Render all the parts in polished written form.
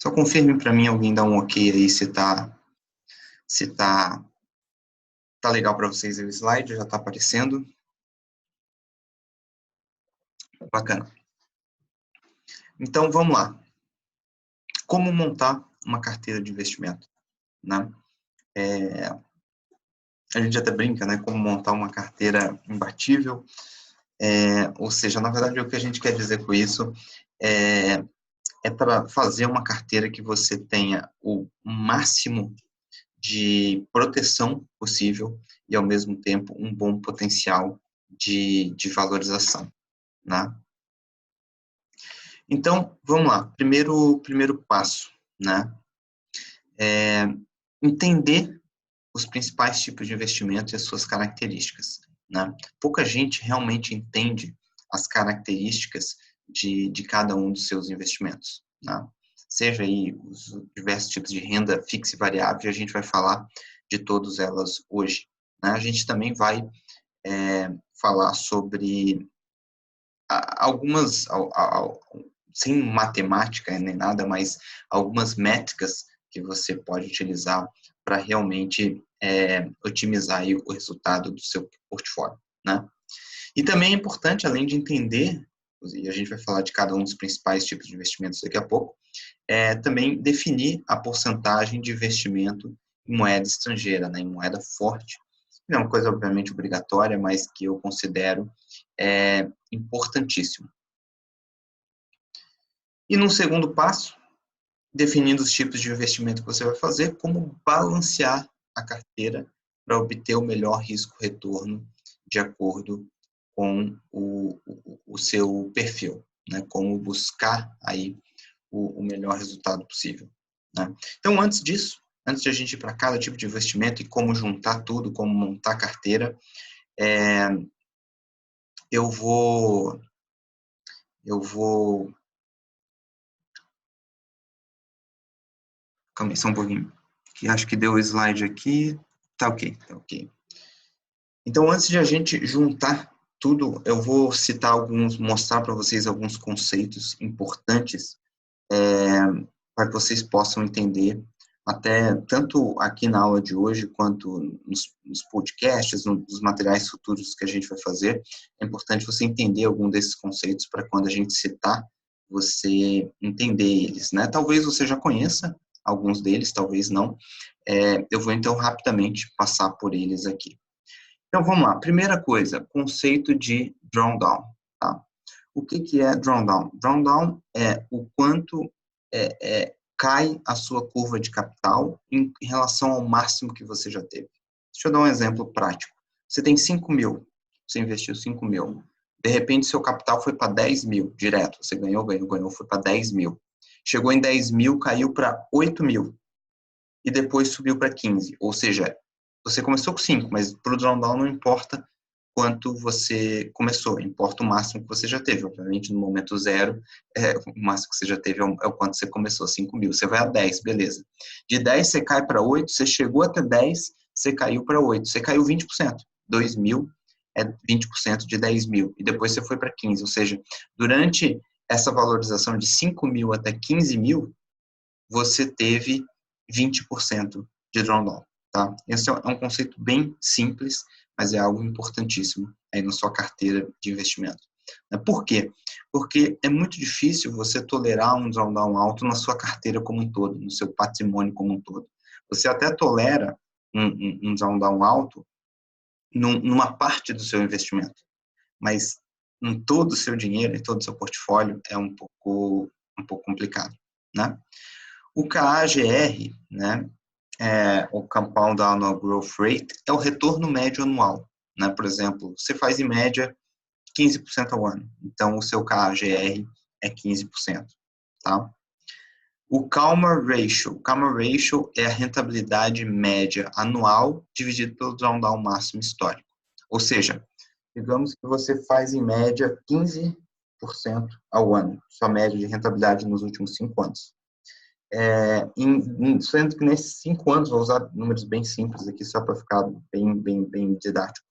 Só confirme para mim, alguém dá um ok aí se tá legal para vocês o slide, já está aparecendo. Bacana. Então, vamos lá. Como montar uma carteira de investimento, né? A gente até brinca, né? Como montar uma carteira imbatível. Ou seja, na verdade, o que a gente quer dizer com isso é para fazer uma carteira que você tenha o máximo de proteção possível e, ao mesmo tempo, um bom potencial de valorização, né? Então, vamos lá. Primeiro passo, né? Entender os principais tipos de investimento e as suas características, né? Pouca gente realmente entende as características de cada um dos seus investimentos, né? Seja aí os diversos tipos de renda fixa e variável, e a gente vai falar de todas elas hoje, né? A gente também vai falar sobre algumas, sem matemática nem nada, mas algumas métricas que você pode utilizar para realmente otimizar aí o resultado do seu portfólio, né? E também é importante, além de entender, e a gente vai falar de cada um dos principais tipos de investimentos daqui a pouco, também definir a porcentagem de investimento em moeda estrangeira, né, em moeda forte. Não é uma coisa, obviamente, obrigatória, mas que eu considero importantíssimo. E num segundo passo, definindo os tipos de investimento que você vai fazer, como balancear a carteira para obter o melhor risco-retorno de acordo com o seu perfil, né? Como buscar aí o melhor resultado possível, né? Então, antes disso, antes de a gente ir para cada tipo de investimento e como juntar tudo, como montar a carteira, eu vou calma aí, só um pouquinho, que acho que deu o slide aqui, tá ok. Então, antes de a gente juntar tudo, eu vou citar mostrar para vocês alguns conceitos importantes para que vocês possam entender, até tanto aqui na aula de hoje, quanto nos podcasts, nos materiais futuros que a gente vai fazer. É importante você entender algum desses conceitos para quando a gente citar, você entender eles, né? Talvez você já conheça alguns deles, talvez não. Eu vou, então, rapidamente passar por eles aqui. Então, vamos lá. Primeira coisa, conceito de drawdown, tá? O que é drawdown? Drawdown é o quanto cai a sua curva de capital em relação ao máximo que você já teve. Deixa eu dar um exemplo prático. Você tem 5 mil, você investiu 5 mil. De repente, seu capital foi para 10 mil, direto. Você ganhou, foi para 10 mil. Chegou em 10 mil, caiu para 8 mil. E depois subiu para 15. Ou seja, você começou com 5, mas para o drawdown não importa quanto você começou, importa o máximo que você já teve. Obviamente, no momento zero, o máximo que você já teve é o quanto você começou, 5 mil. Você vai a 10, beleza. De 10 você cai para 8, você chegou até 10, você caiu para 8. Você caiu 20%. 2 mil é 20% de 10 mil. E depois você foi para 15. Ou seja, durante essa valorização de 5 mil até 15 mil, você teve 20% de drawdown. Tá? Esse é um conceito bem simples, mas é algo importantíssimo aí na sua carteira de investimento. Por quê? Porque é muito difícil você tolerar um drawdown alto na sua carteira como um todo, no seu patrimônio como um todo. Você até tolera um drawdown alto numa parte do seu investimento, mas em todo o seu dinheiro, em todo o seu portfólio, é um pouco complicado, né? O CAGR, né, o Compound Annual Growth Rate, é o retorno médio anual, né? Por exemplo, você faz em média 15% ao ano, então o seu CAGR é 15%, tá? O Calmer Ratio é a rentabilidade média anual dividido pelo drawdown máximo histórico. Ou seja, digamos que você faz em média 15% ao ano, sua média de rentabilidade nos últimos 5 anos. Sendo que nesses 5 anos, vou usar números bem simples aqui, só para ficar bem didático.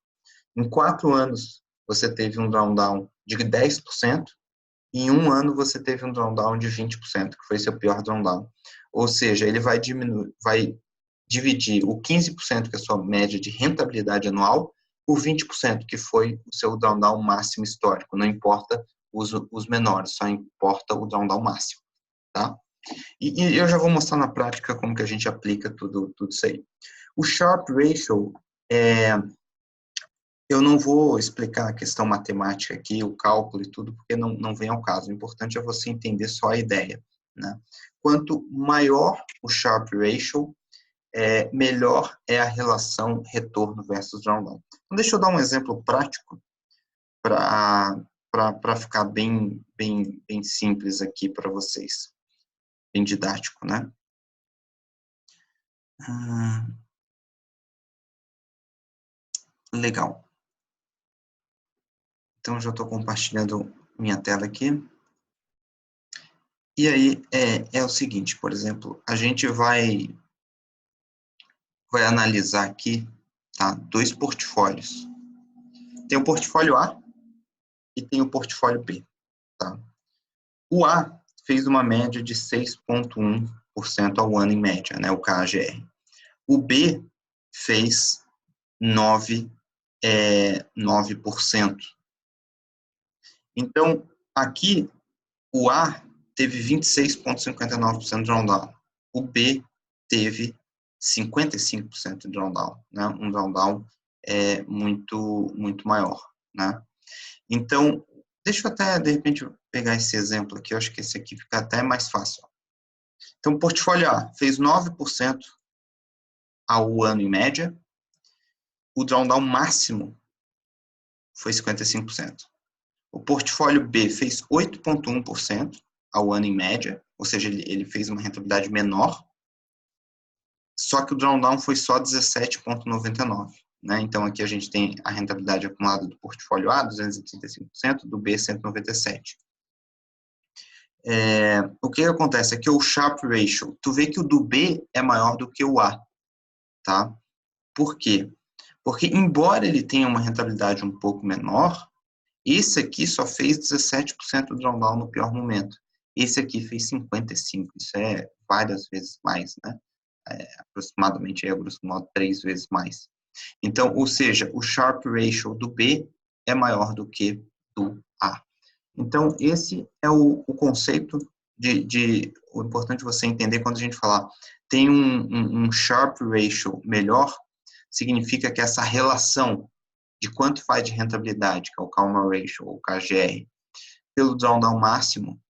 Em 4 anos, você teve um drawdown de 10%, em um ano você teve um drawdown de 20%, que foi seu pior drawdown. Ou seja, ele vai dividir o 15%, que é a sua média de rentabilidade anual, por 20%, que foi o seu drawdown máximo histórico. Não importa os menores, só importa o drawdown máximo, tá? E eu já vou mostrar na prática como que a gente aplica tudo isso aí. O Sharpe Ratio, eu não vou explicar a questão matemática aqui, o cálculo e tudo, porque não vem ao caso. O importante é você entender só a ideia, né? Quanto maior o Sharpe Ratio, melhor é a relação retorno versus drawdown. Então, deixa eu dar um exemplo prático para ficar bem simples aqui para vocês. Bem didático, né? Legal. Então, já estou compartilhando minha tela aqui. E aí, é o seguinte, por exemplo, a gente vai analisar aqui, tá, dois portfólios. Tem o portfólio A e tem o portfólio B, tá? O A fez uma média de 6,1% ao ano em média, né, o KGR. O B fez 9%. Então, aqui, o A teve 26,59% de drawdown. O B teve 55% de drawdown, né? Um drawdown muito maior, né? Então, deixa eu até, de repente, pegar esse exemplo aqui, eu acho que esse aqui fica até mais fácil. Então, o portfólio A fez 9% ao ano em média, o drawdown máximo foi 55%. O portfólio B fez 8,1% ao ano em média, ou seja, ele fez uma rentabilidade menor, só que o drawdown foi só 17,99%. Né? Então, aqui a gente tem a rentabilidade acumulada do portfólio A, 235%, do B, 197%. O que acontece é que o Sharpe Ratio, tu vê que o do B é maior do que o A, tá? Por quê? Porque, embora ele tenha uma rentabilidade um pouco menor, esse aqui só fez 17% do drawdown no pior momento. Esse aqui fez 55%, isso é várias vezes mais, né? Aproximadamente, a grosso modo, 3 vezes mais. Então, ou seja, o Sharpe Ratio do B é maior do que do A. Então, esse é o conceito o importante você entender quando a gente falar tem um Sharpe Ratio melhor, significa que essa relação de quanto faz de rentabilidade, que é o Calmer Ratio, ou KGR, pelo drawdown máximo,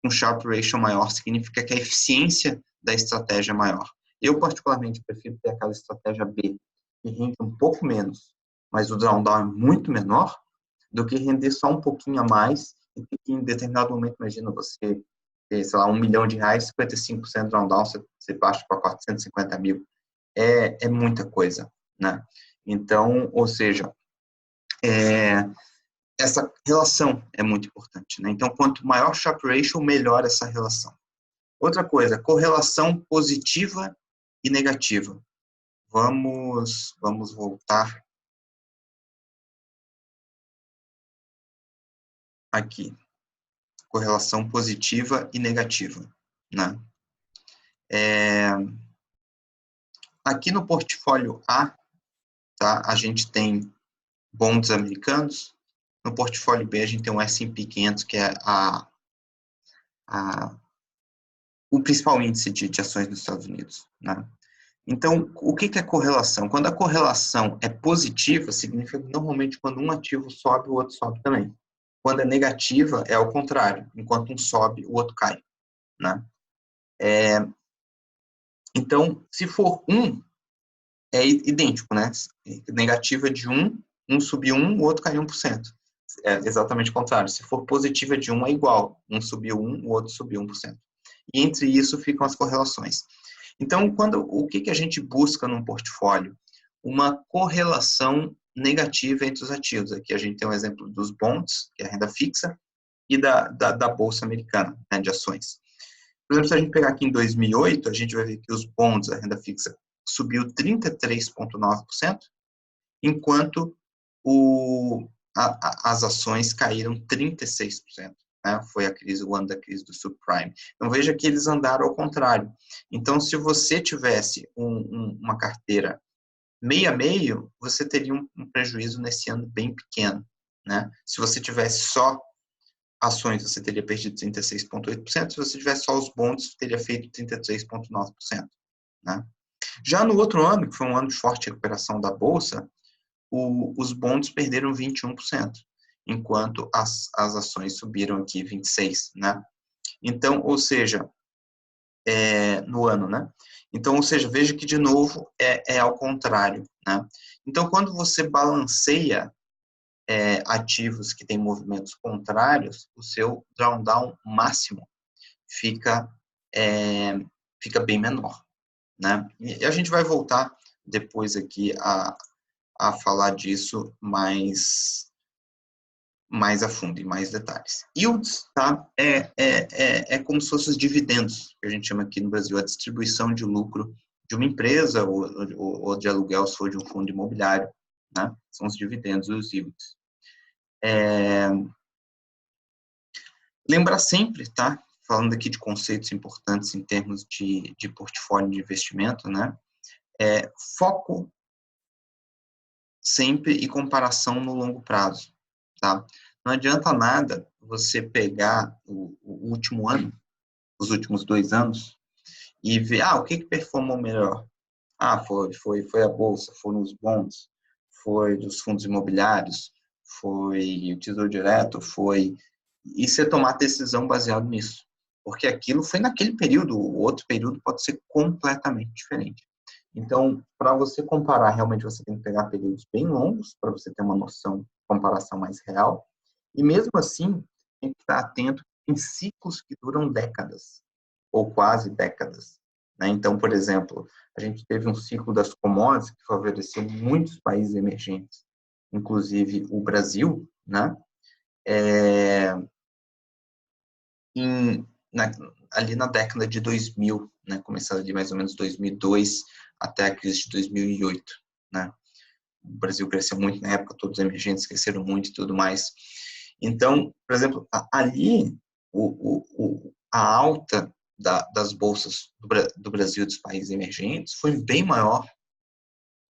um Sharpe Ratio maior significa que a eficiência da estratégia é maior. Eu, particularmente, prefiro ter aquela estratégia B, que rende um pouco menos, mas o drawdown é muito menor, do que render só um pouquinho a mais, e que em determinado momento, imagina você ter, sei lá, R$1 milhão, 55% de drawdown, você baixa para 450 mil. É muita coisa, né? Então, ou seja, essa relação é muito importante, né? Então, quanto maior o Sharpe Ratio, melhor essa relação. Outra coisa, correlação positiva e negativa. Vamos voltar aqui. Correlação positiva e negativa, né? Aqui no portfólio A, tá? A gente tem bonds americanos. No portfólio B, a gente tem o S&P 500, que é o principal índice de ações dos Estados Unidos, né? Então, o que é correlação? Quando a correlação é positiva, significa que normalmente quando um ativo sobe, o outro sobe também. Quando é negativa, é ao contrário. Enquanto um sobe, o outro cai, né? Então, se for 1, é idêntico, né? Negativa de 1, um subiu 1, o outro caiu 1%. É exatamente o contrário. Se for positiva de 1, é igual. Um subiu 1, o outro subiu 1%. E entre isso ficam as correlações. Então, o que a gente busca num portfólio? Uma correlação negativa entre os ativos. Aqui a gente tem um exemplo dos bonds, que é a renda fixa, e da Bolsa Americana, né, de ações. Por exemplo, se a gente pegar aqui em 2008, a gente vai ver que os bonds, a renda fixa, subiu 33,9%, enquanto as ações caíram 36%. né? Foi o ano da crise do subprime. Então, veja que eles andaram ao contrário. Então, se você tivesse uma carteira meio a meio, você teria um prejuízo nesse ano bem pequeno, né? Se você tivesse só ações, você teria perdido 36,8%, se você tivesse só os bonds, teria feito 33,9%, né? Já no outro ano, que foi um ano de forte recuperação da Bolsa, os bonds perderam 21%, enquanto as ações subiram aqui 26%, né? Então, ou seja, no ano, né? Então, ou seja, veja que, de novo, é ao contrário, né? Então, quando você balanceia ativos que têm movimentos contrários, o seu drawdown máximo fica bem menor, né? E a gente vai voltar depois aqui a falar disso mais a fundo, em mais detalhes. Yields, tá? É como se fossem os dividendos, que a gente chama aqui no Brasil, a distribuição de lucro de uma empresa ou de aluguel, se for de um fundo imobiliário, né? São os dividendos, os yields. Lembrar sempre, tá? Falando aqui de conceitos importantes em termos de portfólio de investimento, né? Foco sempre e comparação no longo prazo, tá? Não adianta nada você pegar o último ano, os últimos 2 anos, e ver, o que performou melhor? Foi a Bolsa, foram os bonds, foi dos fundos imobiliários, foi o Tesouro Direto, e você tomar decisão baseado nisso. Porque aquilo foi naquele período, o outro período pode ser completamente diferente. Então, para você comparar, realmente você tem que pegar períodos bem longos, para você ter uma noção, comparação mais real. E mesmo assim, tem que estar atento em ciclos que duram décadas, ou quase décadas, né? Então, por exemplo, a gente teve um ciclo das commodities que favoreceu muitos países emergentes, inclusive o Brasil, né? Ali na década de 2000, né? Começando ali mais ou menos 2002 até a crise de 2008, né? O Brasil cresceu muito na época, todos os emergentes cresceram muito e tudo mais. Então, por exemplo, ali a alta das bolsas do Brasil e dos países emergentes foi bem maior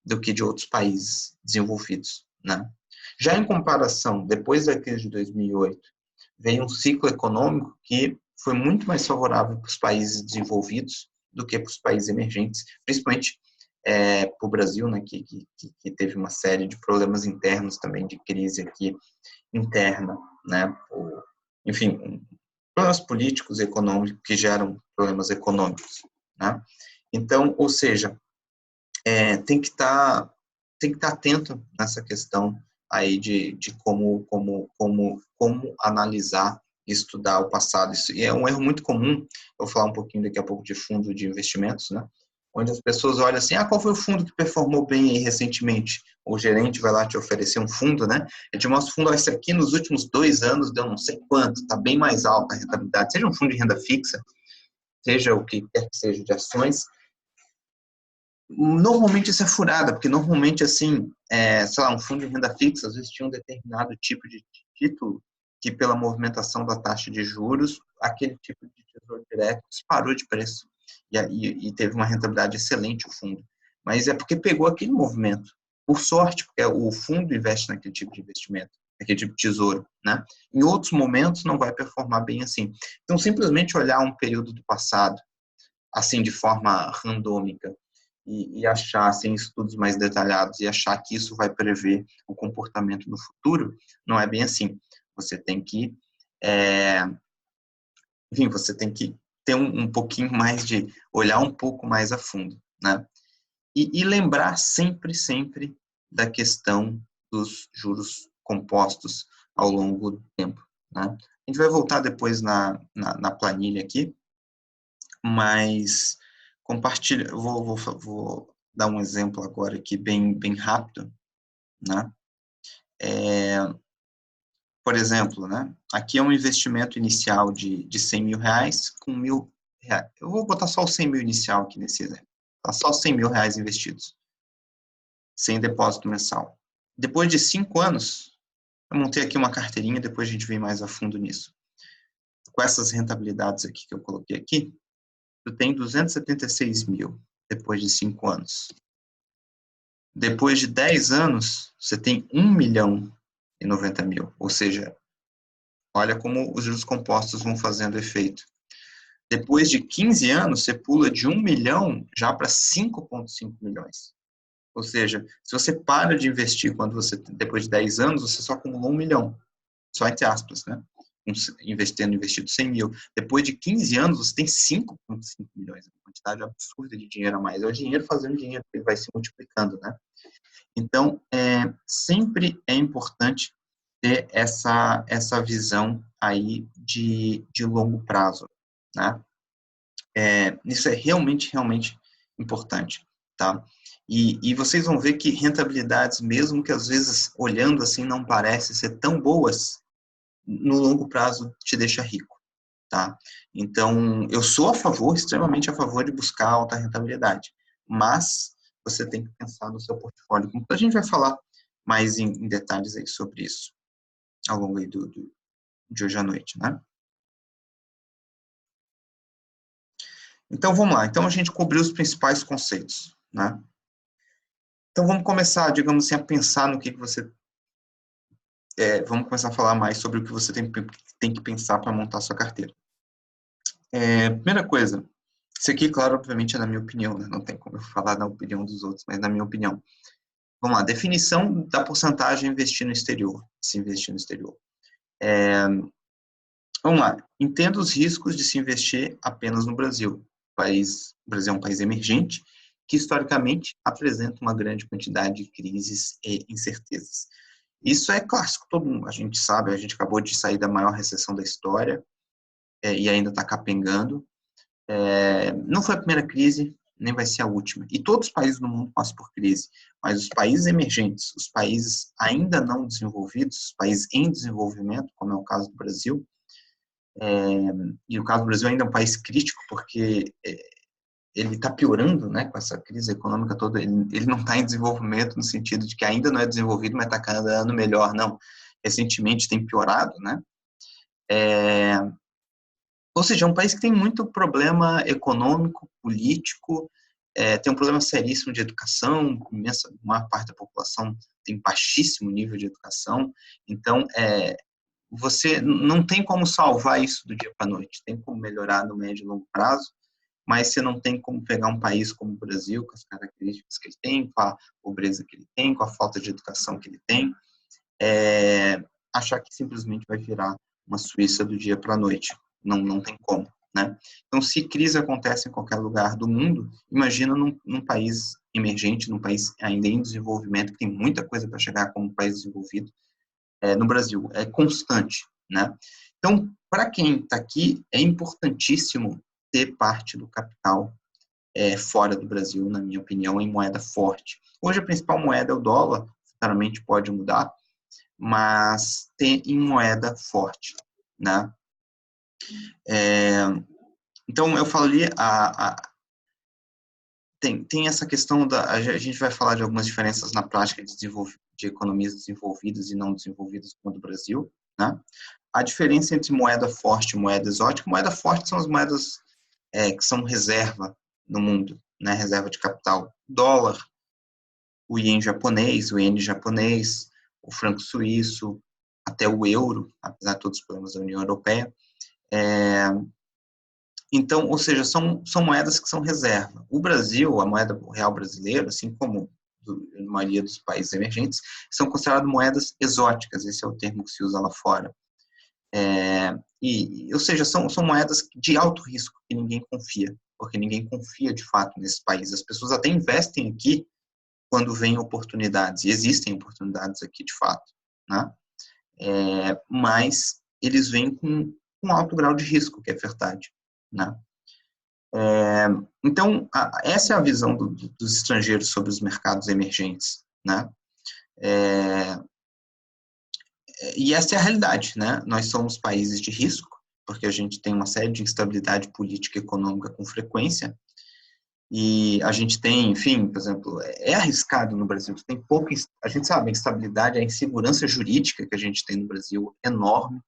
do que de outros países desenvolvidos, né? Já em comparação, depois da crise de 2008, veio um ciclo econômico que foi muito mais favorável para os países desenvolvidos do que para os países emergentes, principalmente para o Brasil, né, que teve uma série de problemas internos também, de crise aqui interna, né, enfim, problemas políticos e econômicos que geram problemas econômicos, né? Então, ou seja, tem que estar atento nessa questão aí de como analisar e estudar o passado. Isso é um erro muito comum. Eu vou falar um pouquinho daqui a pouco de fundo de investimentos, né? Onde as pessoas olham assim, qual foi o fundo que performou bem aí recentemente? O gerente vai lá te oferecer um fundo, né? Ele te mostra o fundo, esse aqui nos últimos 2 anos deu não sei quanto, está bem mais alta a rentabilidade. Seja um fundo de renda fixa, seja o que quer que seja de ações, normalmente isso é furada, porque normalmente, assim, sei lá, um fundo de renda fixa, às vezes tinha um determinado tipo de título que, pela movimentação da taxa de juros, aquele tipo de tesouro direto disparou de preço e teve uma rentabilidade excelente o fundo. Mas é porque pegou aquele movimento. Por sorte, porque o fundo investe naquele tipo de investimento, naquele tipo de tesouro, né? Em outros momentos não vai performar bem assim. Então, simplesmente olhar um período do passado, assim, de forma randômica, e achar, sem estudos mais detalhados, e achar que isso vai prever o comportamento no futuro, não é bem assim. Você tem que, enfim, você tem que ter um pouquinho mais de, olhar um pouco mais a fundo, né? E lembrar sempre, sempre da questão dos juros compostos ao longo do tempo, né? A gente vai voltar depois na planilha aqui, mas compartilha, vou dar um exemplo agora aqui bem rápido, né? Por exemplo, né? Aqui é um investimento inicial de 100 mil reais com R$1.000. Eu vou botar só o 100 mil inicial aqui nesse exemplo. Tá? Só 100 mil reais investidos, sem depósito mensal. Depois de 5 anos, eu montei aqui uma carteirinha, depois a gente vem mais a fundo nisso. com essas rentabilidades aqui que eu coloquei aqui, tu tem 276 mil depois de 5 anos. Depois de 10 anos, você tem 1.090.000. Ou seja, olha como os juros compostos vão fazendo efeito. Depois de 15 anos, você pula de 1 milhão já para 5,5 milhões. Ou seja, se você para de investir depois de 10 anos, você só acumulou 1 milhão. Só entre aspas, né? Investido 100 mil. Depois de 15 anos, você tem 5,5 milhões. Uma quantidade absurda de dinheiro a mais. É o dinheiro fazendo dinheiro, ele vai se multiplicando, né? Então, sempre é importante ter essa visão aí de longo prazo, né? Isso é realmente importante, tá? E vocês vão ver que rentabilidades, mesmo que às vezes olhando assim não parecem ser tão boas, no longo prazo te deixa rico, tá? Então, eu sou extremamente a favor de buscar alta rentabilidade, mas você tem que pensar no seu portfólio. A gente vai falar mais em detalhes aí sobre isso ao longo aí de hoje à noite, né? Então, vamos lá. Então, a gente cobriu os principais conceitos, né? Então, vamos começar, digamos assim, a pensar no que você... vamos começar a falar mais sobre o que você tem que pensar para montar a sua carteira. Primeira coisa, isso aqui, claro, obviamente é na minha opinião, né? Não tem como eu falar da opinião dos outros, mas na minha opinião. Vamos lá, definição da porcentagem investir no exterior, se investir no exterior. Vamos lá, entenda os riscos de se investir apenas no Brasil. O Brasil é um país emergente, que historicamente apresenta uma grande quantidade de crises e incertezas. Isso é clássico, todo mundo, a gente sabe, a gente acabou de sair da maior recessão da história, e ainda está capengando. Não foi a primeira crise, nem vai ser a última. E todos os países do mundo passam por crise, mas os países emergentes, os países ainda não desenvolvidos, os países em desenvolvimento, como é o caso do Brasil, e o caso do Brasil ainda é um país crítico, porque ele está piorando, né, com essa crise econômica toda, ele não está em desenvolvimento no sentido de que ainda não é desenvolvido, mas está cada ano melhor, não. Recentemente tem piorado, né? Ou seja, é um país que tem muito problema econômico, político, tem um problema seríssimo de educação, a maior parte da população tem baixíssimo nível de educação, então você não tem como salvar isso do dia para a noite, tem como melhorar no médio e longo prazo, mas você não tem como pegar um país como o Brasil, com as características que ele tem, com a pobreza que ele tem, com a falta de educação que ele tem, achar que simplesmente vai virar uma Suíça do dia para a noite. Não tem como, né? Então, se crise acontece em qualquer lugar do mundo, imagina num país emergente, num país ainda em desenvolvimento, que tem muita coisa para chegar como um país desenvolvido, no Brasil. É constante, né? Então, para quem está aqui, é importantíssimo ter parte do capital fora do Brasil, na minha opinião, em moeda forte. Hoje, a principal moeda é o dólar, claramente pode mudar, mas ter em moeda forte, né? Então, eu falei, tem essa questão a gente vai falar de algumas diferenças na prática de economias desenvolvidas e não desenvolvidas como a do Brasil, né? A diferença entre moeda forte e moeda exótica, moeda forte são as moedas que são reserva no mundo, né? Reserva de capital. Dólar, o iene japonês, o franco suíço, até o euro, apesar de todos os problemas da União Europeia. Então, ou seja, são moedas que são reserva. O Brasil, a moeda real brasileira, assim como a maioria dos países emergentes, são consideradas moedas exóticas, esse é o termo que se usa lá fora. Ou seja, são moedas de alto risco, que ninguém confia, porque ninguém confia de fato nesse país. As pessoas até investem aqui quando vêm oportunidades, e existem oportunidades aqui de fato, né? Mas eles vêm com um alto grau de risco, que é verdade, né? Então, essa é a visão dos estrangeiros sobre os mercados emergentes, né? E essa é a realidade, né? Nós somos países de risco, porque a gente tem uma série de instabilidade política e econômica com frequência, e a gente tem, enfim, por exemplo, é arriscado no Brasil, tem pouca, a gente sabe, a instabilidade, a insegurança jurídica que a gente tem no Brasil é enorme,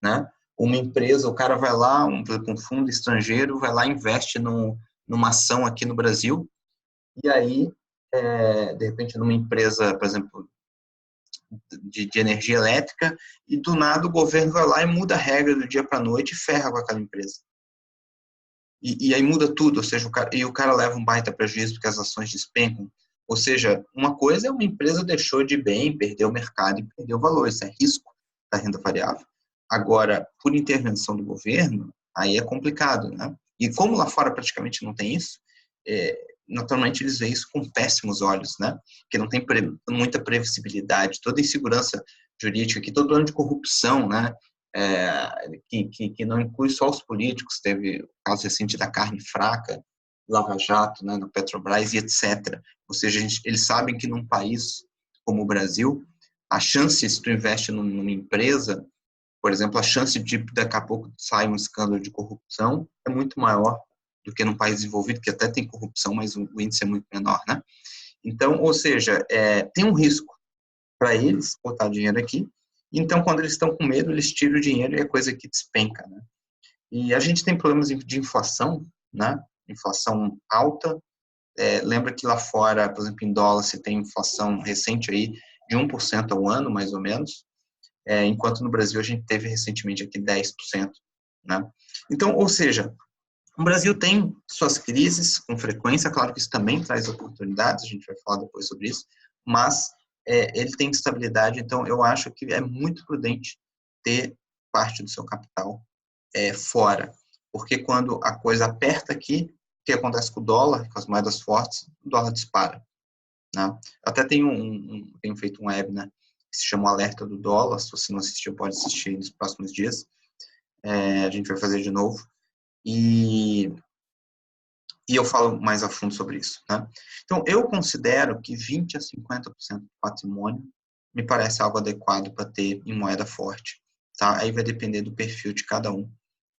né? Uma empresa, o cara vai lá, por exemplo, um fundo estrangeiro, vai lá e investe numa ação aqui no Brasil, e aí, de repente, numa empresa, por exemplo, de energia elétrica, e do nada o governo vai lá e muda a regra do dia para a noite e ferra com aquela empresa. E aí muda tudo, ou seja, o cara leva um baita prejuízo porque as ações despencam. Ou seja, uma coisa é uma empresa deixou de ir bem, perdeu o mercado e perdeu o valor, isso é risco da renda variável. Agora, por intervenção do governo, aí é complicado, né? E como lá fora praticamente não tem isso, naturalmente eles veem isso com péssimos olhos, né? Porque não tem muita previsibilidade, toda insegurança jurídica, que todo ano de corrupção, né? Que não inclui só os políticos, teve o caso recente da carne fraca, Lava Jato, né, no Petrobras e etc. Ou seja, eles sabem que num país como o Brasil, a chance, se tu investe numa empresa, por exemplo, a chance de daqui a pouco sair um escândalo de corrupção é muito maior do que num país desenvolvido, que até tem corrupção, mas o índice é muito menor, né? Então, ou seja, tem um risco para eles botar dinheiro aqui. Então, quando eles estão com medo, eles tiram o dinheiro e é coisa que despenca, né? E a gente tem problemas de inflação, né? Inflação alta. Lembra que lá fora, por exemplo, em dólar, você tem inflação recente aí de 1% ao ano, mais ou menos, enquanto no Brasil a gente teve recentemente aqui 10%, né? Então, ou seja, o Brasil tem suas crises com frequência, claro que isso também traz oportunidades, a gente vai falar depois sobre isso, mas ele tem estabilidade, então eu acho que é muito prudente ter parte do seu capital fora, porque quando a coisa aperta aqui, o que acontece com o dólar, com as moedas fortes, o dólar dispara, né? Até tenho feito um web, né, que se chama o Alerta do Dólar, se você não assistiu, pode assistir nos próximos dias, a gente vai fazer de novo, e eu falo mais a fundo sobre isso, né? Então, eu considero que 20% a 50% do patrimônio me parece algo adequado para ter em moeda forte, tá? Aí vai depender do perfil de cada um,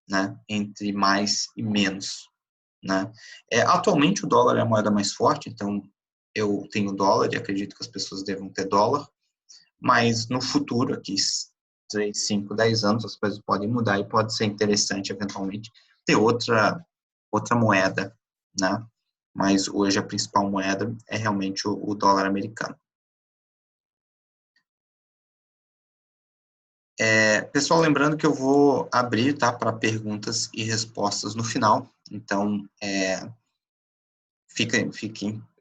né? Entre mais e menos, né? Atualmente, o dólar é a moeda mais forte, então eu tenho dólar e acredito que as pessoas devam ter dólar, mas no futuro, aqui 3, 5, 10 anos, as coisas podem mudar e pode ser interessante, eventualmente, ter outra moeda, né? Mas hoje a principal moeda é realmente o dólar americano. Pessoal, lembrando que eu vou abrir, tá, para perguntas e respostas no final, então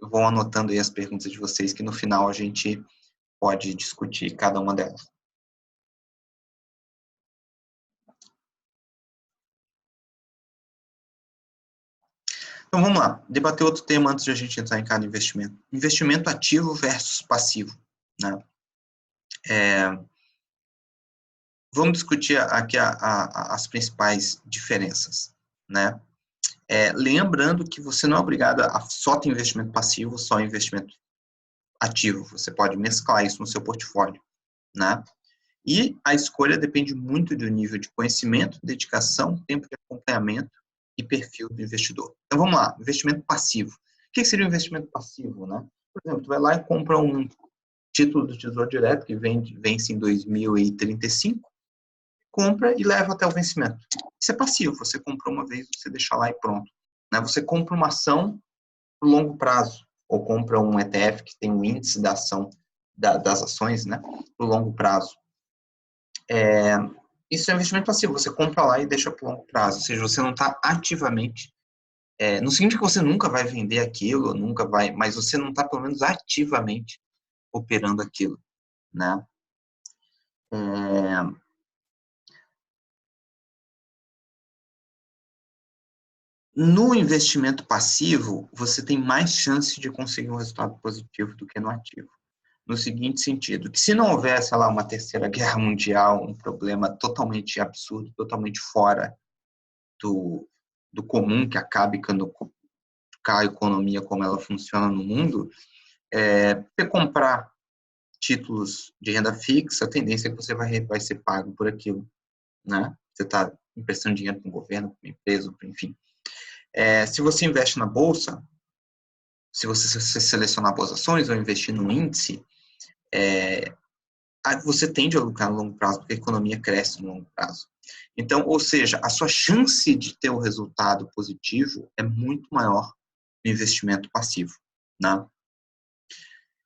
vão anotando aí as perguntas de vocês, que no final a gente pode discutir cada uma delas. Então vamos lá, debater outro tema antes de a gente entrar em cada investimento. Investimento ativo versus passivo, né? Vamos discutir aqui as principais diferenças, né? Lembrando que você não é obrigado a só ter investimento passivo, só investimento ativo. Você pode mesclar isso no seu portfólio, né? E a escolha depende muito do nível de conhecimento, dedicação, tempo de acompanhamento e perfil do investidor. Então vamos lá, investimento passivo. O que seria um investimento passivo, né? Por exemplo, tu vai lá e compra um título do Tesouro Direto que vence em 2035, compra e leva até o vencimento. Isso é passivo, você comprou uma vez, você deixa lá e pronto, né? Você compra uma ação por longo prazo, ou compra um ETF que tem um índice da ação, das ações, né, por longo prazo. Isso é investimento passivo, você compra lá e deixa por longo prazo, ou seja, você não está ativamente, não significa que você nunca vai vender aquilo, nunca vai, mas você não está, pelo menos, ativamente operando aquilo, né? No investimento passivo, você tem mais chance de conseguir um resultado positivo do que no ativo. No seguinte sentido, que se não houvesse lá uma terceira guerra mundial, um problema totalmente absurdo, totalmente fora do comum, que acabe com a economia como ela funciona no mundo, você comprar títulos de renda fixa, a tendência é que você vai ser pago por aquilo, né? Você está emprestando dinheiro para um governo, para uma empresa, enfim. Se você investe na bolsa, se você selecionar boas ações ou investir no índice, você tende a lucrar no longo prazo, porque a economia cresce no longo prazo. Então, ou seja, a sua chance de ter o resultado positivo é muito maior no investimento passivo, né?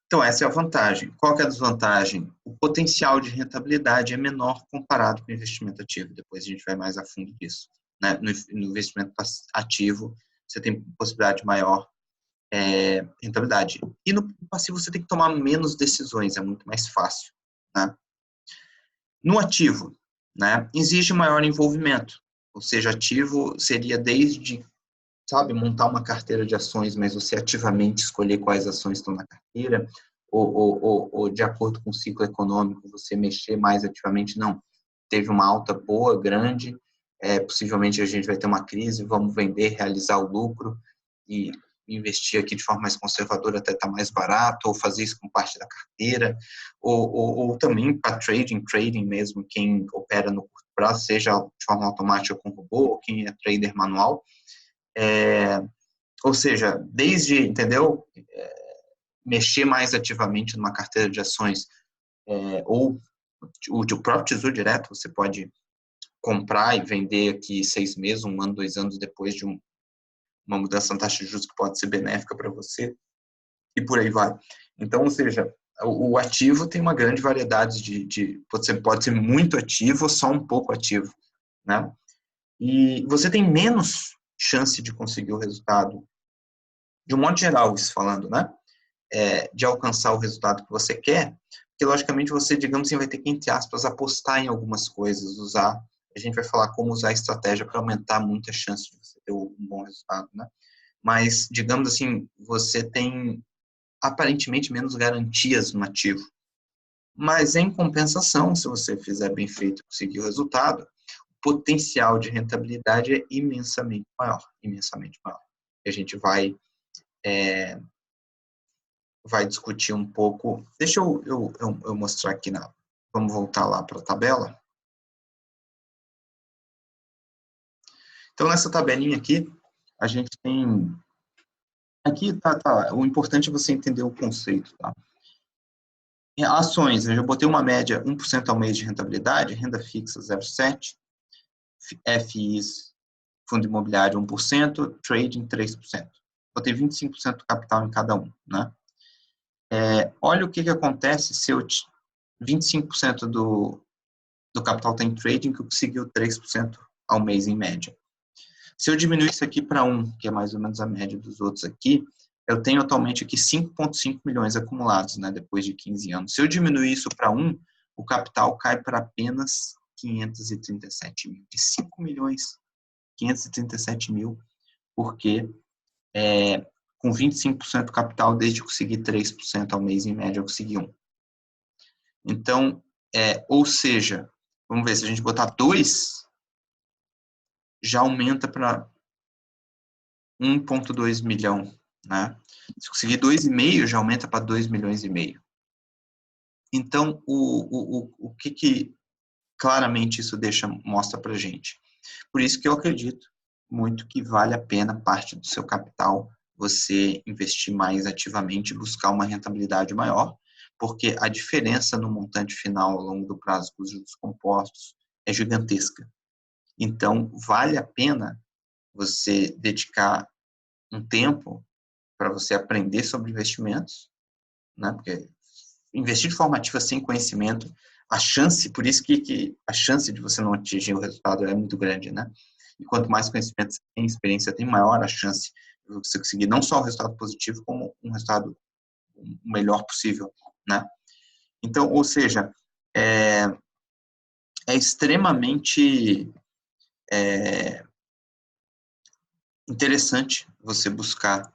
Então, essa é a vantagem. Qual que é a desvantagem? O potencial de rentabilidade é menor comparado com o investimento ativo. Depois a gente vai mais a fundo disso, né? No investimento ativo, você tem possibilidade de maior rentabilidade. E no passivo, você tem que tomar menos decisões, é muito mais fácil, né? No ativo, né, exige maior envolvimento. Ou seja, ativo seria desde, sabe, montar uma carteira de ações, mas você ativamente escolher quais ações estão na carteira, ou de acordo com o ciclo econômico, você mexer mais ativamente, não. Teve uma alta boa, grande, possivelmente a gente vai ter uma crise, vamos vender, realizar o lucro e investir aqui de forma mais conservadora até estar mais barato, ou fazer isso com parte da carteira, ou também para trading mesmo, quem opera no curto prazo, seja de forma automática com robô, ou quem é trader manual, ou seja, desde, entendeu, mexer mais ativamente numa carteira de ações, ou o próprio Tesouro Direto, você pode comprar e vender aqui 6 meses, 1 ano, 2 anos depois de uma mudança na taxa de juros que pode ser benéfica para você, e por aí vai. Então, ou seja, o ativo tem uma grande variedade você pode ser muito ativo ou só um pouco ativo, né? E você tem menos chance de conseguir o resultado, de um modo geral, isso falando, né? De alcançar o resultado que você quer, porque, logicamente, você, digamos assim, vai ter que, entre aspas, apostar em algumas coisas, a gente vai falar como usar a estratégia para aumentar muito a chance de você ter um bom resultado, né? Mas, digamos assim, você tem aparentemente menos garantias no ativo. Mas, em compensação, se você fizer bem feito e conseguir o resultado, o potencial de rentabilidade é imensamente maior, imensamente maior. E a gente vai discutir um pouco. Deixa eu mostrar aqui vamos voltar lá para a tabela. Então, nessa tabelinha aqui, a gente tem... Aqui tá. O importante é você entender o conceito, tá? Em ações, eu já botei uma média 1% ao mês de rentabilidade, renda fixa 0,7%, FIs, fundo imobiliário 1%, trading 3%. Botei 25% do capital em cada um, né? Olha o que acontece se 25% do capital está em trading, que eu conseguiu 3% ao mês em média. Se eu diminuir isso aqui para 1, que é mais ou menos a média dos outros aqui, eu tenho atualmente aqui 5,5 milhões acumulados, né, depois de 15 anos. Se eu diminuir isso para 1, o capital cai para apenas 537 mil. De 5 milhões, 537 mil, porque com 25% do capital, desde que eu consegui 3% ao mês em média, eu consegui 1. Então, ou seja, vamos ver, se a gente botar 2, já aumenta para 1,2 milhão, né? Se conseguir 2,5, já aumenta para 2,5 milhões. Então, o que claramente isso mostra para a gente? Por isso que eu acredito muito que vale a pena parte do seu capital você investir mais ativamente e buscar uma rentabilidade maior, porque a diferença no montante final ao longo do prazo dos juros compostos é gigantesca. Então, vale a pena você dedicar um tempo para você aprender sobre investimentos, né? Porque investir de forma ativa sem conhecimento, a chance, por isso que a chance de você não atingir o resultado é muito grande, né? E quanto mais conhecimento você tem, experiência tem, maior a chance de você conseguir não só o resultado positivo, como um resultado o melhor possível, né? Então, ou seja, é extremamente interessante você buscar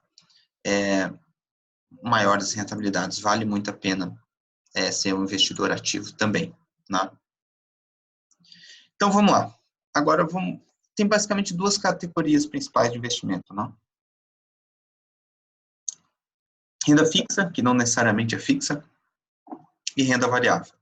maiores rentabilidades. Vale muito a pena ser um investidor ativo também, né? Então, vamos lá. Agora, tem basicamente 2 categorias principais de investimento, né? Renda fixa, que não necessariamente é fixa, e renda variável.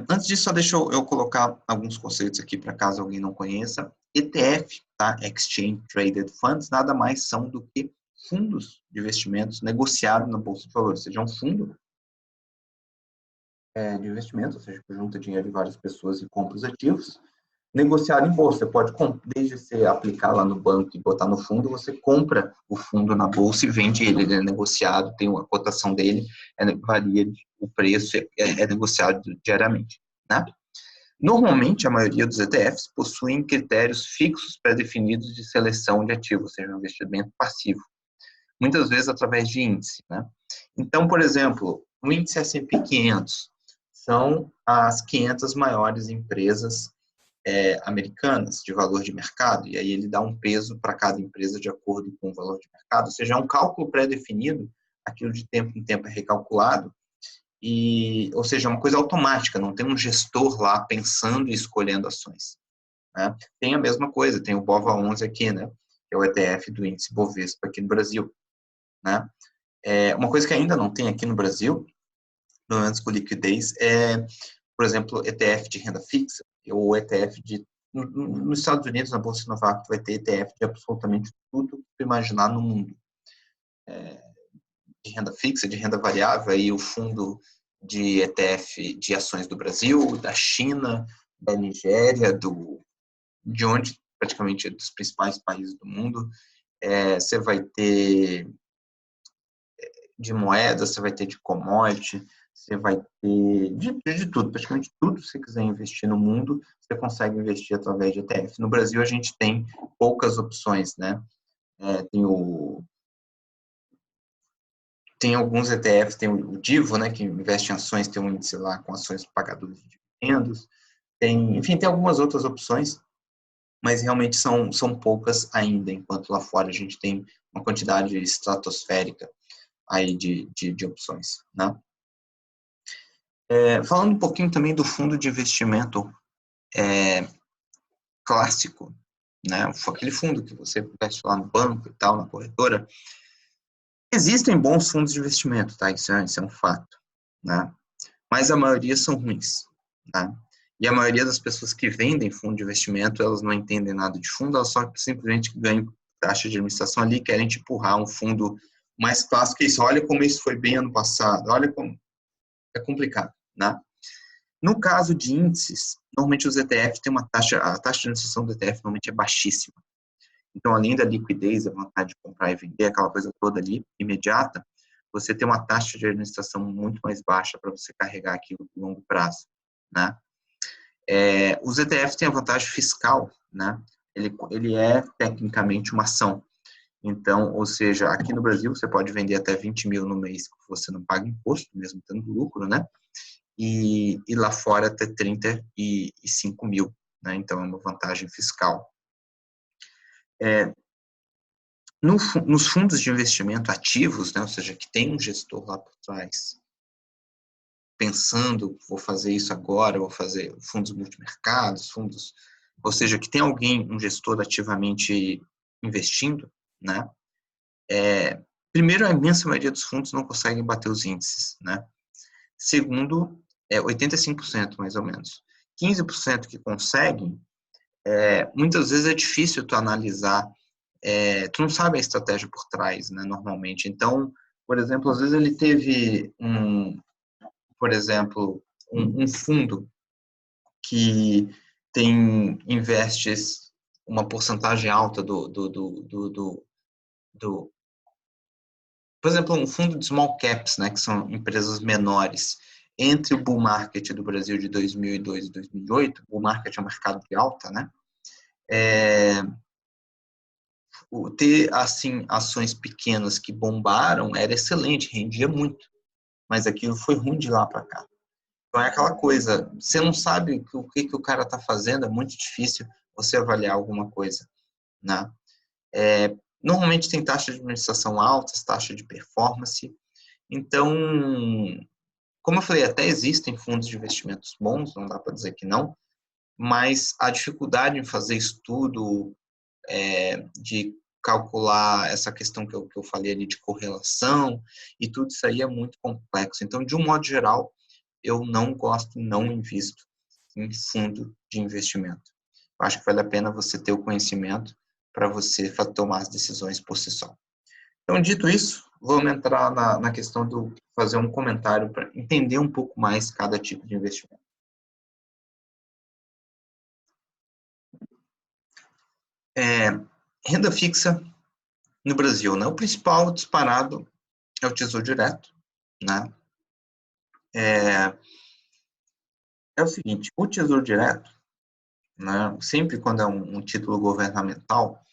Antes disso, só deixa eu colocar alguns conceitos aqui para caso alguém não conheça. ETF, tá? Exchange Traded Funds, nada mais são do que fundos de investimentos negociados na Bolsa de Valores. Ou seja, um fundo de investimento, ou seja, que junta dinheiro de várias pessoas e compra os ativos, negociado em bolsa. Você pode, desde você aplicar lá no banco e botar no fundo, você compra o fundo na bolsa e vende ele. Ele é negociado, tem uma cotação dele, varia o preço, é negociado diariamente, né? Normalmente, a maioria dos ETFs possuem critérios fixos pré-definidos de seleção de ativos, ou seja, um investimento passivo, muitas vezes através de índice, né? Então, por exemplo, o índice S&P 500 são as 500 maiores empresas americanas de valor de mercado, e aí ele dá um peso para cada empresa de acordo com o valor de mercado, ou seja, é um cálculo pré-definido, aquilo de tempo em tempo é recalculado, ou seja, é uma coisa automática, não tem um gestor lá pensando e escolhendo ações, né? Tem a mesma coisa, tem o BOVA11 aqui, né, que é o ETF do índice Bovespa aqui no Brasil, né? Uma coisa que ainda não tem aqui no Brasil, pelo menos com liquidez, por exemplo, ETF de renda fixa, ou ETF de... Nos Estados Unidos, na Bolsa de Nova York, vai ter ETF de absolutamente tudo que tu imaginar no mundo. De renda fixa, de renda variável, aí o fundo de ETF de ações do Brasil, da China, da Nigéria, de onde praticamente dos principais países do mundo. Você vai ter de moedas, você vai ter de commodity, você vai ter de tudo, praticamente tudo que você quiser investir no mundo, você consegue investir através de ETF. No Brasil, a gente tem poucas opções, né? Tem alguns ETFs, tem o Divo, né, que investe em ações, tem um índice lá com ações pagadoras de dividendos, enfim, tem algumas outras opções, mas realmente são poucas ainda, enquanto lá fora a gente tem uma quantidade estratosférica aí de opções, né? Falando um pouquinho também do fundo de investimento clássico, né? Aquele fundo que você investe lá no banco e tal, na corretora. Existem bons fundos de investimento, tá? Isso é um fato, né? Mas a maioria são ruins, né? E a maioria das pessoas que vendem fundo de investimento, elas não entendem nada de fundo, elas só simplesmente ganham taxa de administração ali, querem te empurrar um fundo mais clássico que isso. Olha como isso foi bem ano passado, olha como é complicado, né? No caso de índices, normalmente os ETFs têm a taxa de administração do ETF normalmente é baixíssima. Então, além da liquidez, a vontade de comprar e vender, aquela coisa toda ali, imediata, você tem uma taxa de administração muito mais baixa para você carregar aquilo no longo prazo, né? Os ETFs têm a vantagem fiscal, né? Ele é tecnicamente uma ação. Então, ou seja, aqui no Brasil você pode vender até 20 mil no mês que você não paga imposto, mesmo tendo lucro, né? E lá fora até 35 mil, né? Então é uma vantagem fiscal. Nos fundos de investimento ativos, né? Ou seja, que tem um gestor lá por trás, pensando, vou fazer isso agora, vou fazer fundos multimercados, ou seja, que tem alguém, um gestor ativamente investindo, né? Primeiro, a imensa maioria dos fundos não conseguem bater os índices, né? Segundo, 85% mais ou menos. 15% que conseguem, muitas vezes é difícil tu analisar, tu não sabe a estratégia por trás, né, normalmente. Então, por exemplo, às vezes ele teve por exemplo, um fundo que investe uma porcentagem alta por exemplo, um fundo de small caps, né, que são empresas menores. Entre o bull market do Brasil de 2002 e 2008, o bull market é um mercado de alta, né? Ter, assim, ações pequenas que bombaram era excelente, rendia muito, mas aquilo foi ruim de lá para cá. Então é aquela coisa, você não sabe o que o cara está fazendo, é muito difícil você avaliar alguma coisa, né? Normalmente tem taxa de administração altas, taxa de performance, então, como eu falei, até existem fundos de investimentos bons, não dá para dizer que não, mas a dificuldade em fazer estudo, de calcular essa questão que eu falei ali de correlação e tudo isso aí é muito complexo. Então, de um modo geral, eu não gosto, não invisto em fundo de investimento. Eu acho que vale a pena você ter o conhecimento para você tomar as decisões por si só. Então, dito isso, vamos entrar na questão do fazer um comentário para entender um pouco mais cada tipo de investimento. Renda fixa no Brasil, né? O principal disparado é o Tesouro Direto, né? É o seguinte, o Tesouro Direto, né? Sempre quando é um título governamental,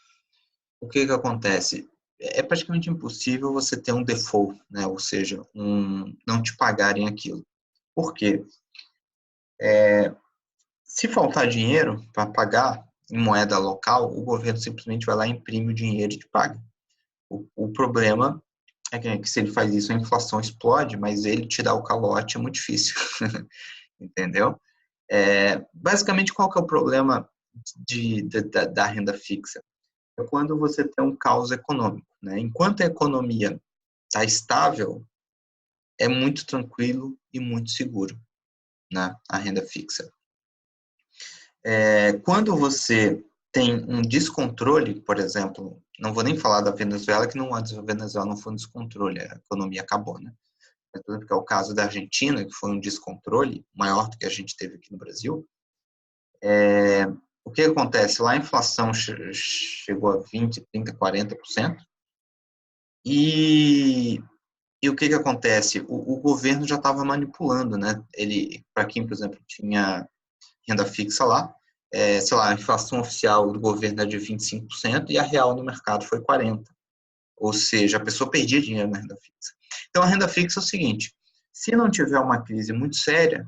o que acontece? É praticamente impossível você ter um default, né? Ou seja, não te pagarem aquilo. Por quê? Se faltar dinheiro para pagar em moeda local, o governo simplesmente vai lá, imprime o dinheiro e te paga. O problema é que se ele faz isso, a inflação explode, mas ele te dá o calote é muito difícil, entendeu? Basicamente, qual que é o problema da renda fixa? É quando você tem um caos econômico, né? Enquanto a economia está estável, é muito tranquilo e muito seguro, né? A renda fixa. Quando você tem um descontrole, por exemplo, não vou nem falar da Venezuela, que não, a Venezuela não foi um descontrole, a economia acabou, né? Porque é o caso da Argentina, que foi um descontrole maior do que a gente teve aqui no Brasil. O que acontece? Lá a inflação chegou a 20, 30, 40%, e o que acontece? O governo já estava manipulando, né? Ele, para quem, por exemplo, tinha renda fixa lá, sei lá, a inflação oficial do governo é de 25% e a real no mercado foi 40%. Ou seja, a pessoa perdia dinheiro na renda fixa. Então, a renda fixa é o seguinte, se não tiver uma crise muito séria,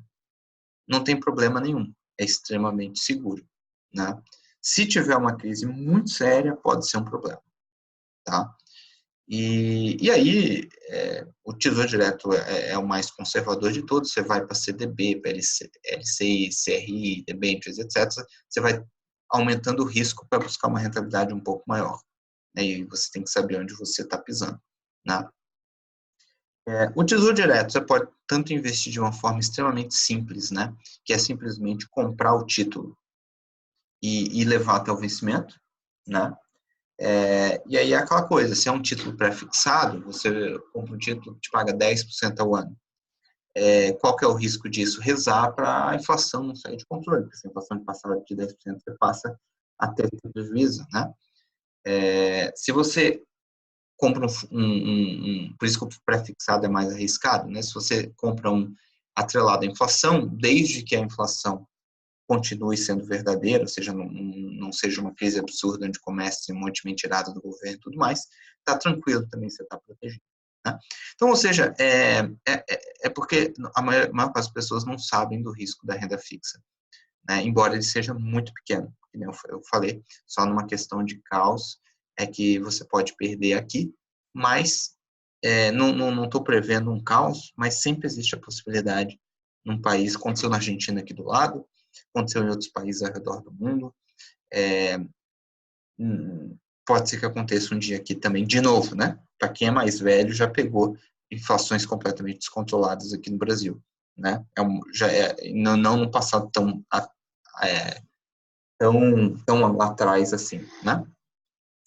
não tem problema nenhum, é extremamente seguro, né? Se tiver uma crise muito séria, pode ser um problema, tá? E aí, o Tesouro Direto é o mais conservador de todos, você vai para CDB, para LCI, CRI, debêntures, etc., você vai aumentando o risco para buscar uma rentabilidade um pouco maior. Né? E você tem que saber onde você está pisando. Né? O Tesouro Direto, você pode tanto investir de uma forma extremamente simples, né? Que é simplesmente comprar o título e levar até o vencimento, né? E aí é aquela coisa, se é um título pré-fixado, você compra um título que te paga 10% ao ano. Qual que é o risco disso? Rezar para a inflação não sair de controle, porque se a inflação passar de 10%, você passa a ter prejuízo, né? Se você compra por isso que o pré-fixado é mais arriscado, né? Se você compra um atrelado à inflação, desde que a inflação continue sendo verdadeira, ou seja, não seja uma crise absurda onde comece um monte de mentirada do governo e tudo mais, está tranquilo também, você está protegido. Né? Então, ou seja, é porque a maior parte das pessoas não sabem do risco da renda fixa, né? Embora ele seja muito pequeno, como eu falei, só numa questão de caos é que você pode perder aqui, mas não estou prevendo um caos, mas sempre existe a possibilidade num país, aconteceu na Argentina aqui do lado, aconteceu em outros países ao redor do mundo, pode ser que aconteça um dia aqui também, de novo, né? Para quem é mais velho, já pegou inflações completamente descontroladas aqui no Brasil, né? Não no passado tão lá atrás assim, né?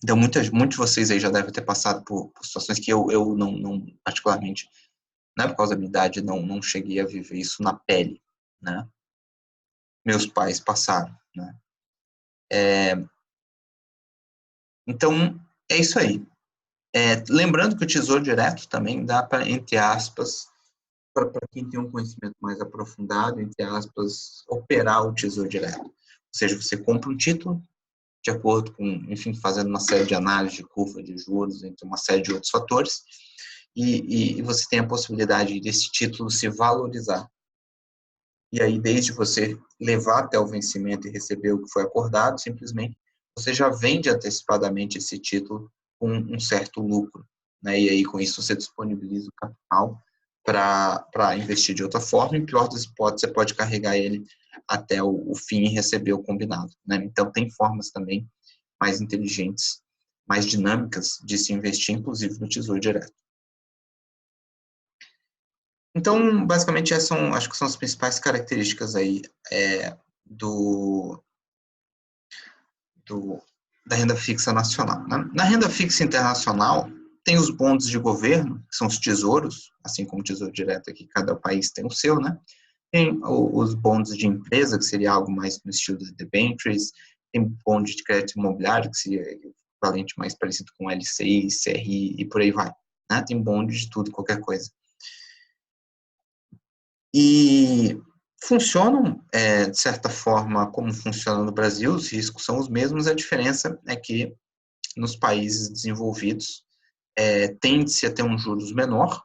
Então, muitos de vocês aí já devem ter passado por situações que eu não particularmente, né, por causa da minha idade, não cheguei a viver isso na pele, né? Meus pais passaram, né? Então, é isso aí. Lembrando que o Tesouro Direto também dá para, entre aspas, para quem tem um conhecimento mais aprofundado, entre aspas, operar o Tesouro Direto. Ou seja, você compra um título, de acordo com, enfim, fazendo uma série de análises de curva de juros, entre uma série de outros fatores, e você tem a possibilidade desse título se valorizar. E aí, desde você levar até o vencimento e receber o que foi acordado, simplesmente, você já vende antecipadamente esse título com um certo lucro. Né? E aí, com isso, você disponibiliza o capital para investir de outra forma, em pior das hipóteses, você pode carregar ele até o fim e receber o combinado. Né? Então, tem formas também mais inteligentes, mais dinâmicas de se investir, inclusive no Tesouro Direto. Então, basicamente, acho que são as principais características aí do, da renda fixa nacional. Na renda fixa internacional, tem os bonds de governo, que são os tesouros, assim como o Tesouro Direto aqui, cada país tem o seu, né? Tem os bonds de empresa, que seria algo mais no estilo de debentures, tem bond de crédito imobiliário, que seria equivalente mais parecido com LCI, CRI e por aí vai, né? Tem bond de tudo, qualquer coisa. E funcionam, de certa forma, como funciona no Brasil, os riscos são os mesmos, a diferença é que nos países desenvolvidos tende-se a ter um juros menor,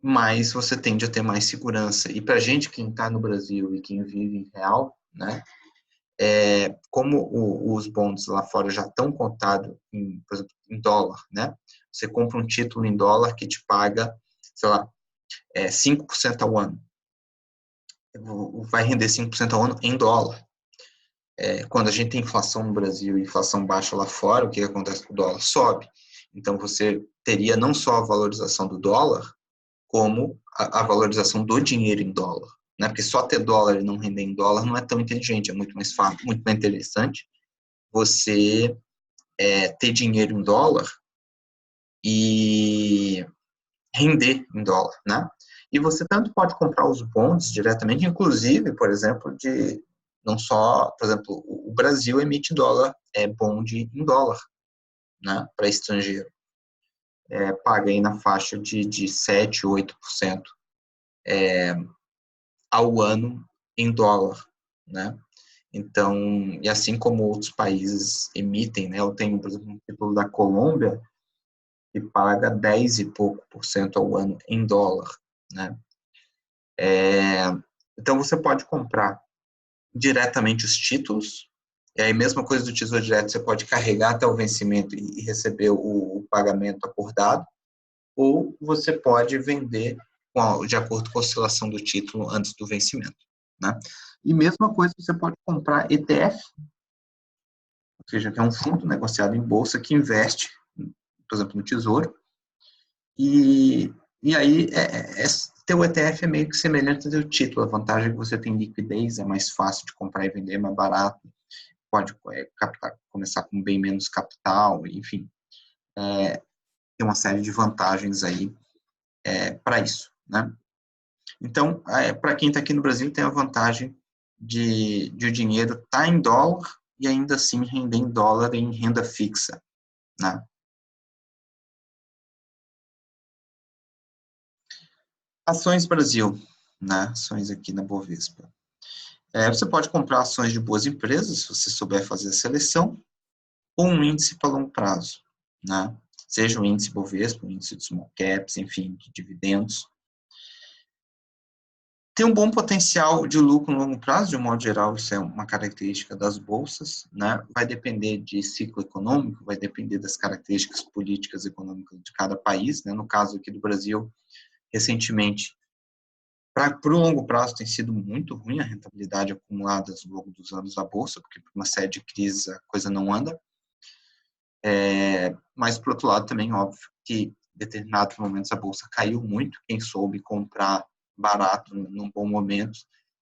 mas você tende a ter mais segurança. E para a gente, quem está no Brasil e quem vive em real, né, como os bonds lá fora já estão cotados, por exemplo, em dólar, né, você compra um título em dólar que te paga, sei lá, 5% ao ano. Vai render 5% ao ano em dólar. Quando a gente tem inflação no Brasil e inflação baixa lá fora, o que acontece com o dólar? Sobe. Então, você teria não só a valorização do dólar, como a valorização do dinheiro em dólar. Né? Porque só ter dólar e não render em dólar não é tão inteligente, é muito mais fácil, muito mais interessante você ter dinheiro em dólar e render em dólar, né? E você tanto pode comprar os bonds diretamente, inclusive, por exemplo, não só, por exemplo, o Brasil emite dólar, bond em dólar, né, para estrangeiro. Paga aí na faixa de 7, 8% ao ano em dólar, né? Então, e assim como outros países emitem, né, eu tenho, por exemplo, um título da Colômbia, que paga 10 e pouco por cento ao ano em dólar, né? Então, você pode comprar diretamente os títulos, e aí mesma coisa do Tesouro Direto, você pode carregar até o vencimento e receber o pagamento acordado, ou você pode vender de acordo com a oscilação do título antes do vencimento, né? E mesma coisa, você pode comprar ETF, ou seja, que é um fundo negociado em bolsa que investe, por exemplo, no Tesouro, e aí ter o ETF é meio que semelhante ao título, a vantagem é que você tem liquidez, é mais fácil de comprar e vender, é mais barato, pode começar com bem menos capital, enfim, tem uma série de vantagens aí para isso, né? Então, para quem está aqui no Brasil, tem a vantagem de o dinheiro estar em dólar e ainda assim render em dólar em renda fixa, né? Ações Brasil, né? Ações aqui na Bovespa. Você pode comprar ações de boas empresas, se você souber fazer a seleção, ou um índice para longo prazo, né? Seja o índice Bovespa, o índice de small caps, enfim, de dividendos. Tem um bom potencial de lucro no longo prazo, de um modo geral, isso é uma característica das bolsas, né? Vai depender de ciclo econômico, vai depender das características políticas e econômicas de cada país, né? No caso aqui do Brasil, recentemente, para o longo prazo tem sido muito ruim a rentabilidade acumulada ao longo dos anos da bolsa, porque por uma série de crises a coisa não anda. Mas, por outro lado, também, óbvio, que em determinados momentos a bolsa caiu muito. Quem soube comprar barato num bom momento,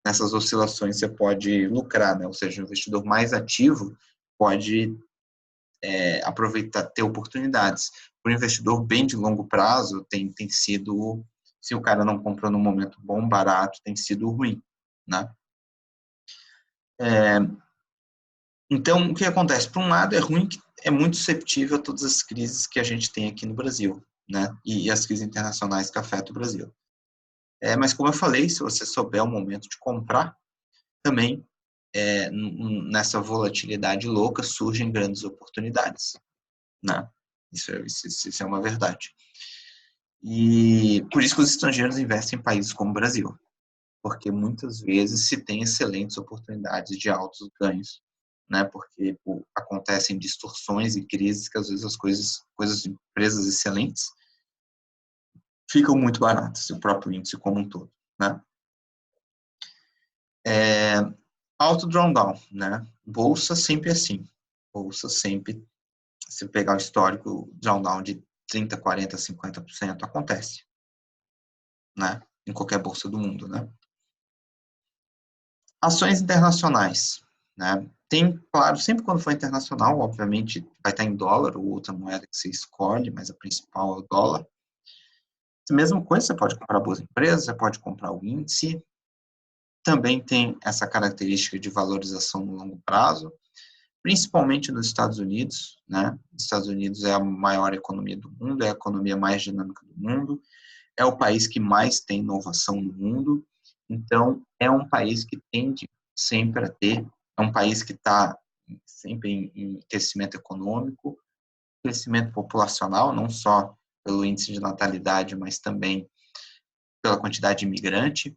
nessas oscilações você pode lucrar, né? Ou seja, o investidor mais ativo pode aproveitar, ter oportunidades. Para o investidor bem de longo prazo, tem sido, se o cara não comprou num momento bom, barato, tem sido ruim, né? Então, o que acontece? Por um lado, é ruim que é muito susceptível a todas as crises que a gente tem aqui no Brasil, né? E as crises internacionais que afetam o Brasil. Mas, como eu falei, se você souber o momento de comprar, também, nessa volatilidade louca, surgem grandes oportunidades, né? Isso é uma verdade. E por isso que os estrangeiros investem em países como o Brasil, porque muitas vezes se tem excelentes oportunidades de altos ganhos, né? Porque acontecem distorções e crises que às vezes as coisas de empresas excelentes ficam muito baratas, o próprio índice como um todo, né? Alto drawdown, né? Bolsa sempre assim. Bolsa sempre, se pegar o histórico, drawdown de 30, 40, 50% acontece, né? Em qualquer bolsa do mundo, né? Ações internacionais, né? Tem, claro, sempre quando for internacional, obviamente, vai estar em dólar ou outra moeda que você escolhe, mas a principal é o dólar. A mesma coisa, você pode comprar boas empresas, você pode comprar o índice. Também tem essa característica de valorização no longo prazo, principalmente nos Estados Unidos, né? Os Estados Unidos é a maior economia do mundo, é a economia mais dinâmica do mundo, é o país que mais tem inovação no mundo, então é um país que tende sempre a ter, é um país que está sempre em crescimento econômico, crescimento populacional, não só pelo índice de natalidade, mas também pela quantidade de imigrante.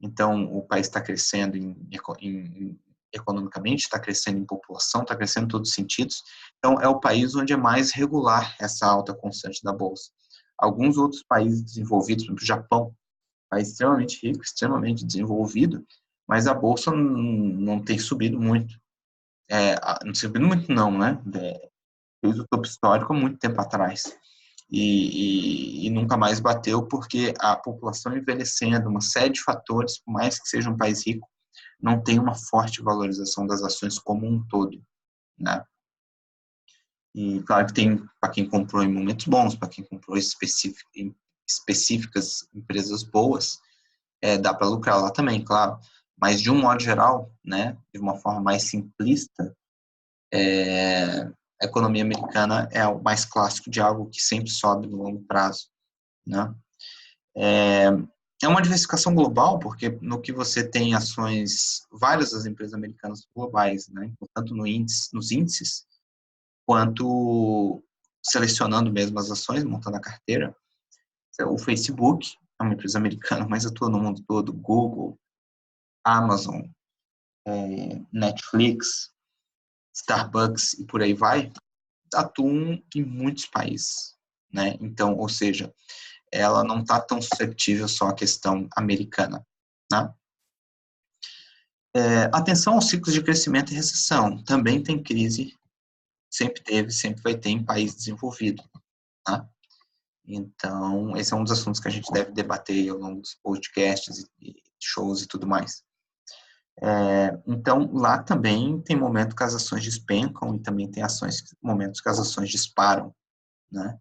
Então, o país está crescendo economicamente, está crescendo em população, está crescendo em todos os sentidos. Então, é o país onde é mais regular essa alta constante da Bolsa. Alguns outros países desenvolvidos, por exemplo, o Japão, país extremamente rico, extremamente desenvolvido, mas a Bolsa não tem subido muito. Não subindo muito não, né? Fez o topo histórico há muito tempo atrás. E nunca mais bateu porque a população envelhecendo, uma série de fatores, por mais que seja um país rico, não tem uma forte valorização das ações como um todo, né? E claro que tem para quem comprou em momentos bons, para quem comprou em específicas empresas boas, dá para lucrar lá também, claro. Mas de um modo geral, né, de uma forma mais simplista, a economia americana é o mais clássico de algo que sempre sobe no longo prazo, né? É uma diversificação global, porque no que você tem ações, várias das empresas americanas globais, né? Tanto nos índices, quanto selecionando mesmo as ações, montando a carteira. O Facebook é uma empresa americana, mas atua no mundo todo. Google, Amazon, Netflix, Starbucks e por aí vai, atuam em muitos países, né? Então, ou seja, ela não está tão susceptível só à questão americana, né? Atenção aos ciclos de crescimento e recessão. Também tem crise, sempre teve, sempre vai ter em país desenvolvido, tá? Então, esse é um dos assuntos que a gente deve debater ao longo dos podcasts e shows e tudo mais. Então, lá também tem momentos que as ações despencam e também tem momentos que as ações disparam, né?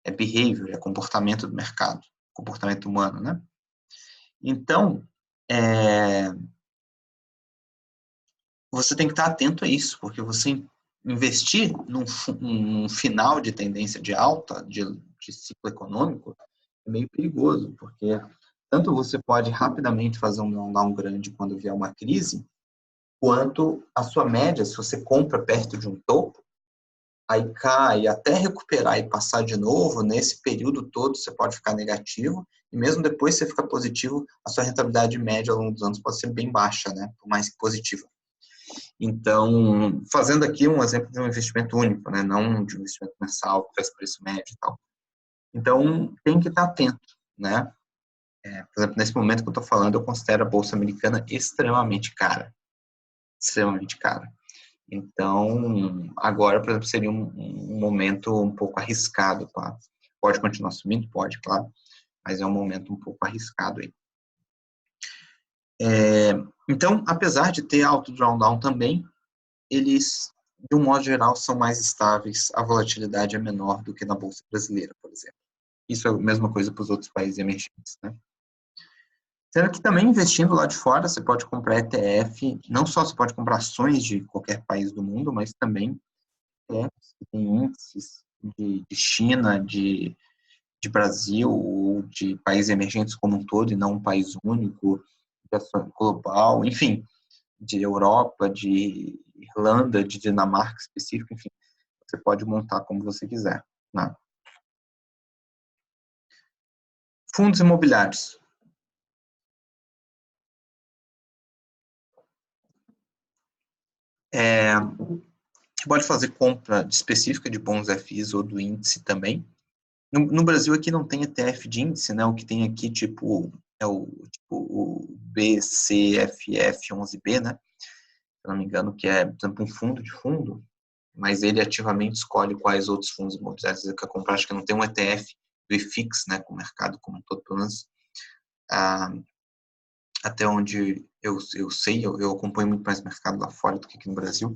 É behavior, é comportamento do mercado, comportamento humano, né? Então, você tem que estar atento a isso, porque você investir num final de tendência de alta, de ciclo econômico, é meio perigoso, porque tanto você pode rapidamente fazer um drawdown grande quando vier uma crise, quanto a sua média, se você compra perto de um topo, aí cai, até recuperar e passar de novo, nesse período todo você pode ficar negativo, e mesmo depois você fica positivo, a sua rentabilidade média ao longo dos anos pode ser bem baixa, né? Por mais que positiva. Então, fazendo aqui um exemplo de um investimento único, né? Não de um investimento mensal que faz preço médio e tal. Então, tem que estar atento, né? Por exemplo, nesse momento que eu estou falando, eu considero a Bolsa Americana extremamente cara. Extremamente cara. Então, agora, por exemplo, seria um momento um pouco arriscado, claro. Pode continuar subindo? Pode, claro. Mas é um momento um pouco arriscado aí. Então, apesar de ter alto drawdown também, eles, de um modo geral, são mais estáveis, a volatilidade é menor do que na Bolsa Brasileira, por exemplo. Isso é a mesma coisa para os outros países emergentes, né? Sendo que também investindo lá de fora, você pode comprar ETF, não só você pode comprar ações de qualquer país do mundo, mas também ETFs que têm índices de China, de Brasil, ou de países emergentes como um todo, e não um país único, de ação global, enfim, de Europa, de Irlanda, de Dinamarca específico, enfim, você pode montar como você quiser, né? Fundos imobiliários. Você pode fazer compra específica de bons FIs ou do índice também. No Brasil aqui não tem ETF de índice, né? O que tem aqui é o BCFF11B, né? Se não me engano, que é, por exemplo, um fundo de fundo, mas ele ativamente escolhe quais outros fundos imobiliários ele quer comprar. Acho que não tem um ETF do IFIX, né? Com o mercado como um todo, pelo menos até onde eu sei, eu acompanho muito mais mercado lá fora do que aqui no Brasil.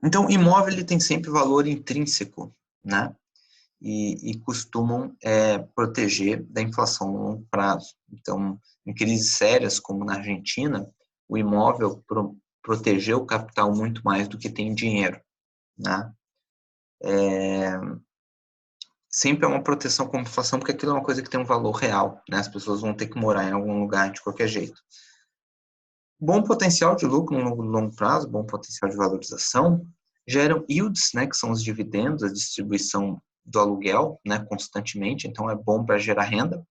Então, imóvel ele tem sempre valor intrínseco, né? E costumam proteger da inflação a longo prazo. Então, em crises sérias, como na Argentina, o imóvel protegeu o capital muito mais do que tem dinheiro, né? Sempre é uma proteção contra a inflação, porque aquilo é uma coisa que tem um valor real, né? As pessoas vão ter que morar em algum lugar de qualquer jeito. Bom potencial de lucro no longo prazo, bom potencial de valorização, geram yields, né, que são os dividendos, a distribuição do aluguel, né, constantemente, então é bom para gerar renda.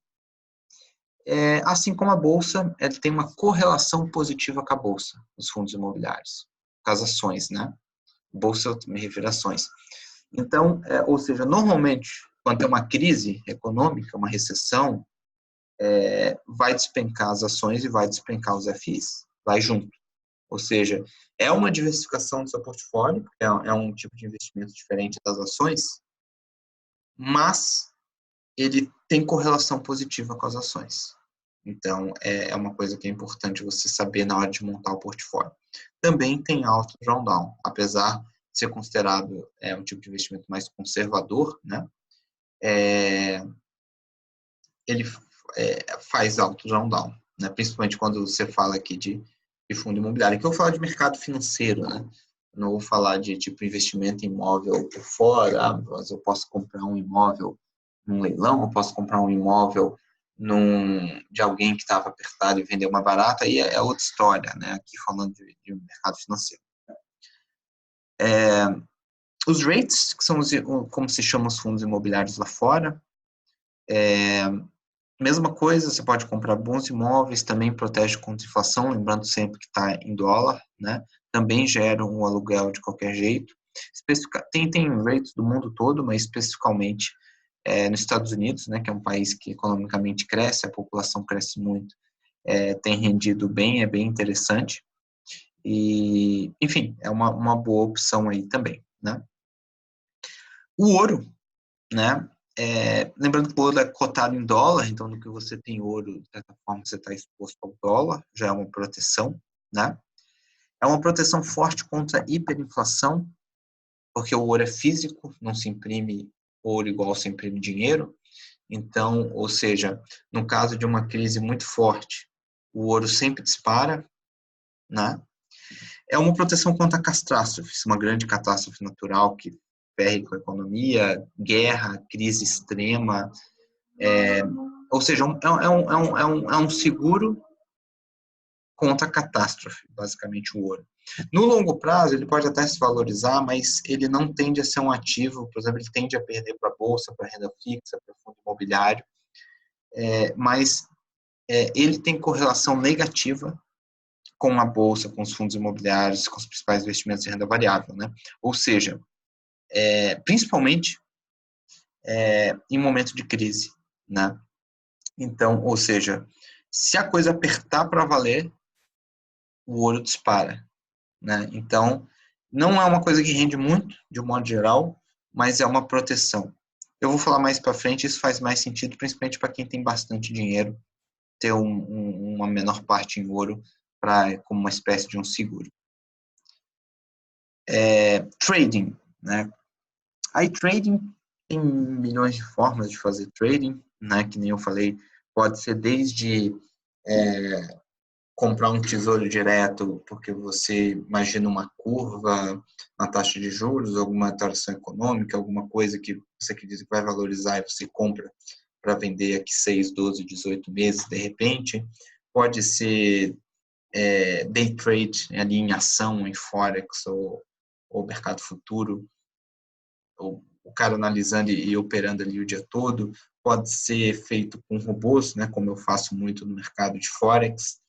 Assim como a bolsa, ele tem uma correlação positiva com a bolsa, os fundos imobiliários, com as ações, né? Bolsa eu me refiro a ações. Então, ou seja, normalmente, quando tem uma crise econômica, uma recessão, vai despencar as ações e vai despencar os FIs, vai junto. Ou seja, é uma diversificação do seu portfólio, é um tipo de investimento diferente das ações, mas ele tem correlação positiva com as ações. Então, é uma coisa que é importante você saber na hora de montar o portfólio. Também tem alto drawdown, apesar de ser considerado um tipo de investimento mais conservador, né? Ele faz alto drawdown, né? Principalmente quando você fala aqui de fundo imobiliário. Aqui eu vou falar de mercado financeiro, né? Não vou falar de tipo investimento em imóvel por fora, mas eu posso comprar um imóvel num leilão, eu posso comprar um imóvel de alguém que estava apertado e vendeu uma barata, aí é outra história, né? Aqui falando de mercado financeiro. Os REITs, que são como se chamam os fundos imobiliários lá fora, mesma coisa, você pode comprar bons imóveis, também protege contra inflação, lembrando sempre que está em dólar, né? Também gera um aluguel de qualquer jeito. Tem rates do mundo todo, mas especificamente nos Estados Unidos, né, que é um país que economicamente cresce, a população cresce muito, tem rendido bem, é bem interessante. E, enfim, é uma boa opção aí também, né? O ouro, né? Lembrando que o ouro é cotado em dólar, então no que você tem ouro, de certa forma você está exposto ao dólar, já é uma proteção, né? É uma proteção forte contra a hiperinflação, porque o ouro é físico, não se imprime ouro igual se imprime dinheiro. Então, ou seja, no caso de uma crise muito forte, o ouro sempre dispara, né? É uma proteção contra catástrofes, uma grande catástrofe natural que ferre com a economia, guerra, crise extrema, ou seja, é um seguro contra a catástrofe, basicamente o ouro. No longo prazo, ele pode até se valorizar, mas ele não tende a ser um ativo, por exemplo, ele tende a perder para a bolsa, para a renda fixa, para o fundo imobiliário, mas ele tem correlação negativa com a bolsa, com os fundos imobiliários, com os principais investimentos de renda variável, né? Ou seja, principalmente em momento de crise, né? Então, ou seja, se a coisa apertar para valer, o ouro dispara, né? Então, não é uma coisa que rende muito, de um modo geral, mas é uma proteção. Eu vou falar mais para frente, isso faz mais sentido, principalmente para quem tem bastante dinheiro, ter uma menor parte em ouro como uma espécie de um seguro. Trading, né? Aí trading tem milhões de formas de fazer trading, né? Que nem eu falei, pode ser desde comprar um tesouro direto porque você imagina uma curva na taxa de juros, alguma alteração econômica, alguma coisa que você acredita que vai valorizar e você compra para vender aqui 6, 12, 18 meses de repente. Pode ser day trade ali em ação, em forex ou mercado futuro, ou o cara analisando e operando ali o dia todo. Pode ser feito com robôs, né, como eu faço muito no mercado de forex,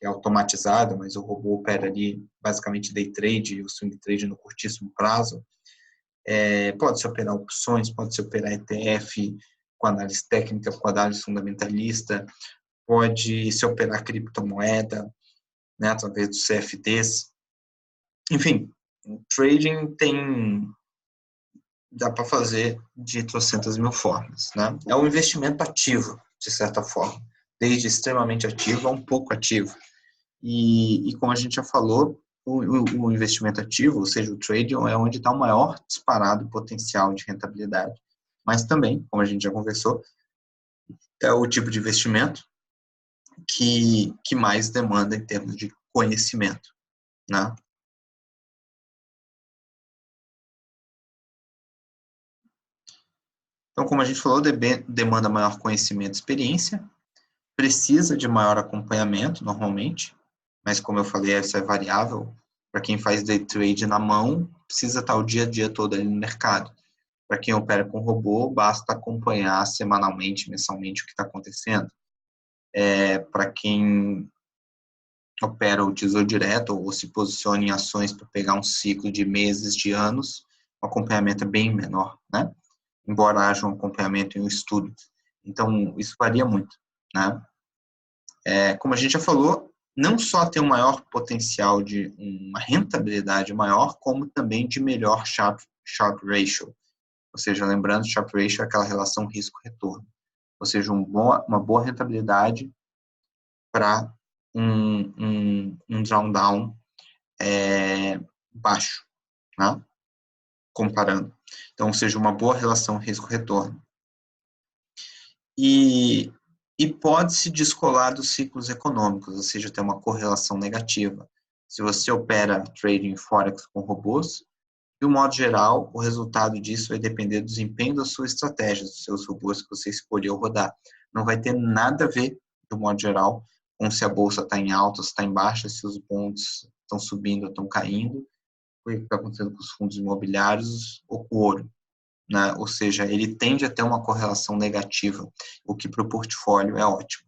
é automatizado, mas o robô opera ali basicamente day trade e o swing trade no curtíssimo prazo. Pode-se operar opções, pode-se operar ETF com análise técnica, com análise fundamentalista, pode-se operar criptomoeda, né, através dos CFDs. Enfim, trading dá para fazer de trocentas mil formas, né? É um investimento ativo, de certa forma. desde extremamente ativo a um pouco ativo. E como a gente já falou, o investimento ativo, ou seja, o trading, é onde está o maior disparado potencial de rentabilidade. Mas também, como a gente já conversou, é o tipo de investimento que mais demanda em termos de conhecimento, né? Então, como a gente falou, demanda maior conhecimento e experiência, precisa de maior acompanhamento, normalmente, mas como eu falei, isso é variável. Para quem faz day trade na mão, precisa estar o dia a dia todo ali no mercado. Para quem opera com robô, basta acompanhar semanalmente, mensalmente o que está acontecendo. Para quem opera o tesouro direto ou se posiciona em ações para pegar um ciclo de meses, de anos, o acompanhamento é bem menor, né? Embora haja um acompanhamento e um estudo. Então, isso varia muito, né? Como a gente já falou, não só tem um maior potencial de uma rentabilidade maior, como também de melhor Sharpe ratio. Ou seja, lembrando, Sharpe ratio é aquela relação risco-retorno. Ou seja, uma boa rentabilidade para um drawdown baixo, né? Comparando. Então, ou seja, uma boa relação risco-retorno. E pode se descolar dos ciclos econômicos, ou seja, ter uma correlação negativa. Se você opera trading forex com robôs, de um modo geral, o resultado disso vai depender do desempenho da sua estratégia, dos seus robôs que você escolheu rodar. Não vai ter nada a ver, de um modo geral, com se a bolsa está em alta, se está em baixa, se os bonds estão subindo ou estão caindo, o que está acontecendo com os fundos imobiliários ou com o ouro. Né? Ou seja, ele tende a ter uma correlação negativa, o que para o portfólio é ótimo.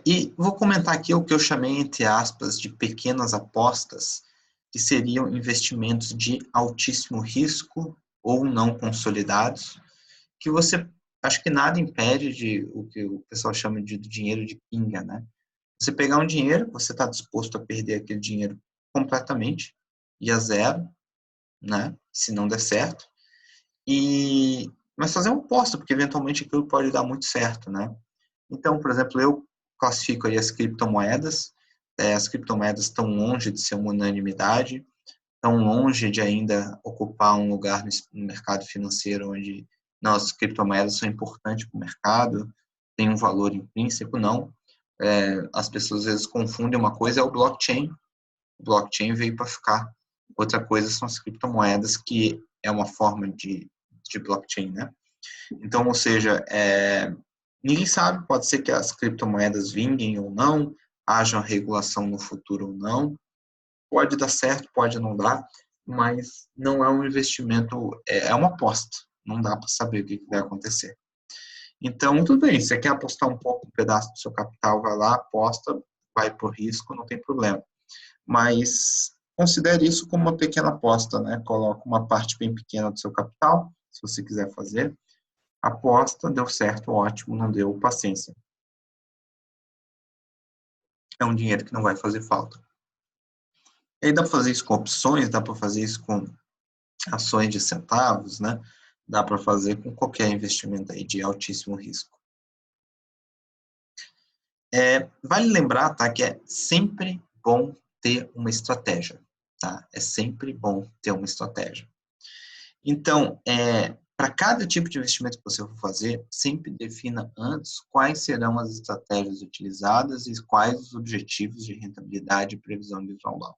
E vou comentar aqui o que eu chamei, entre aspas, de pequenas apostas, que seriam investimentos de altíssimo risco ou não consolidados, que você, acho que nada impede de o que o pessoal chama de dinheiro de pinga, né? Você pegar um dinheiro, você está disposto a perder aquele dinheiro completamente, e a zero, né? Se não der certo, mas fazer uma aposta, porque eventualmente aquilo pode dar muito certo, né? Então, por exemplo, eu classifico aí as criptomoedas. As criptomoedas estão longe de ser uma unanimidade, estão longe de ainda ocupar um lugar no mercado financeiro onde não, as criptomoedas são importantes para o mercado, têm um valor intrínseco, não. As pessoas às vezes confundem uma coisa, é o blockchain. O blockchain veio para ficar. Outra coisa são as criptomoedas, que é uma forma de blockchain, né? Então, ou seja, ninguém sabe, pode ser que as criptomoedas vinguem ou não, haja regulação no futuro ou não, pode dar certo, pode não dar, mas não é um investimento, é uma aposta, não dá para saber o que vai acontecer. Então, tudo bem, se você quer apostar um pouco, um pedaço do seu capital, vai lá, aposta, vai por risco, não tem problema. Mas considere isso como uma pequena aposta, né? Coloca uma parte bem pequena do seu capital, se você quiser fazer. Aposta, deu certo, ótimo, não deu, paciência. É um dinheiro que não vai fazer falta. E aí dá para fazer isso com opções, dá para fazer isso com ações de centavos, né? Dá para fazer com qualquer investimento aí de altíssimo risco. Vale lembrar, tá, que é sempre bom ter uma estratégia, tá? É sempre bom ter uma estratégia. Então, para cada tipo de investimento que você for fazer, sempre defina antes quais serão as estratégias utilizadas e quais os objetivos de rentabilidade e previsão de drawdown.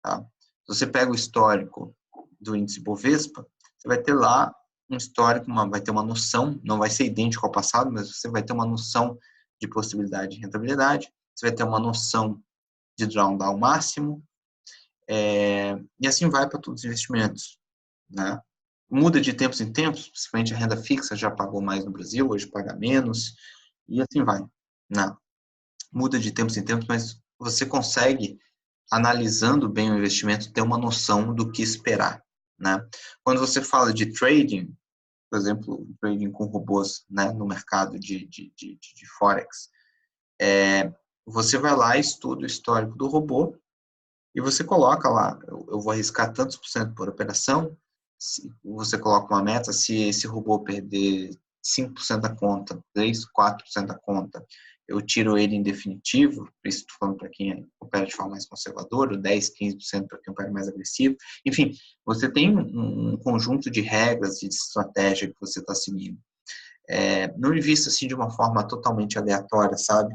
Tá? Se você pega o histórico do índice Bovespa, você vai ter lá um histórico, vai ter uma noção, não vai ser idêntico ao passado, mas você vai ter uma noção de possibilidade de rentabilidade, você vai ter uma noção de drawdown máximo, e assim vai para todos os investimentos, né? Muda de tempos em tempos, principalmente a renda fixa já pagou mais no Brasil, hoje paga menos, e assim vai, né? Muda de tempos em tempos, mas você consegue, analisando bem o investimento, ter uma noção do que esperar, né? Quando você fala de trading, por exemplo, trading com robôs, né, no mercado de Forex, você vai lá, estuda o histórico do robô, e você coloca lá, eu vou arriscar tantos por cento por operação, você coloca uma meta, se esse robô perder 5% da conta, 3, 4% da conta, eu tiro ele em definitivo, isso estou falando para quem opera de forma mais conservadora, 10, 15% para quem opera mais agressivo. Enfim, você tem um conjunto de regras e de estratégia que você está seguindo. Não invista assim de uma forma totalmente aleatória, sabe?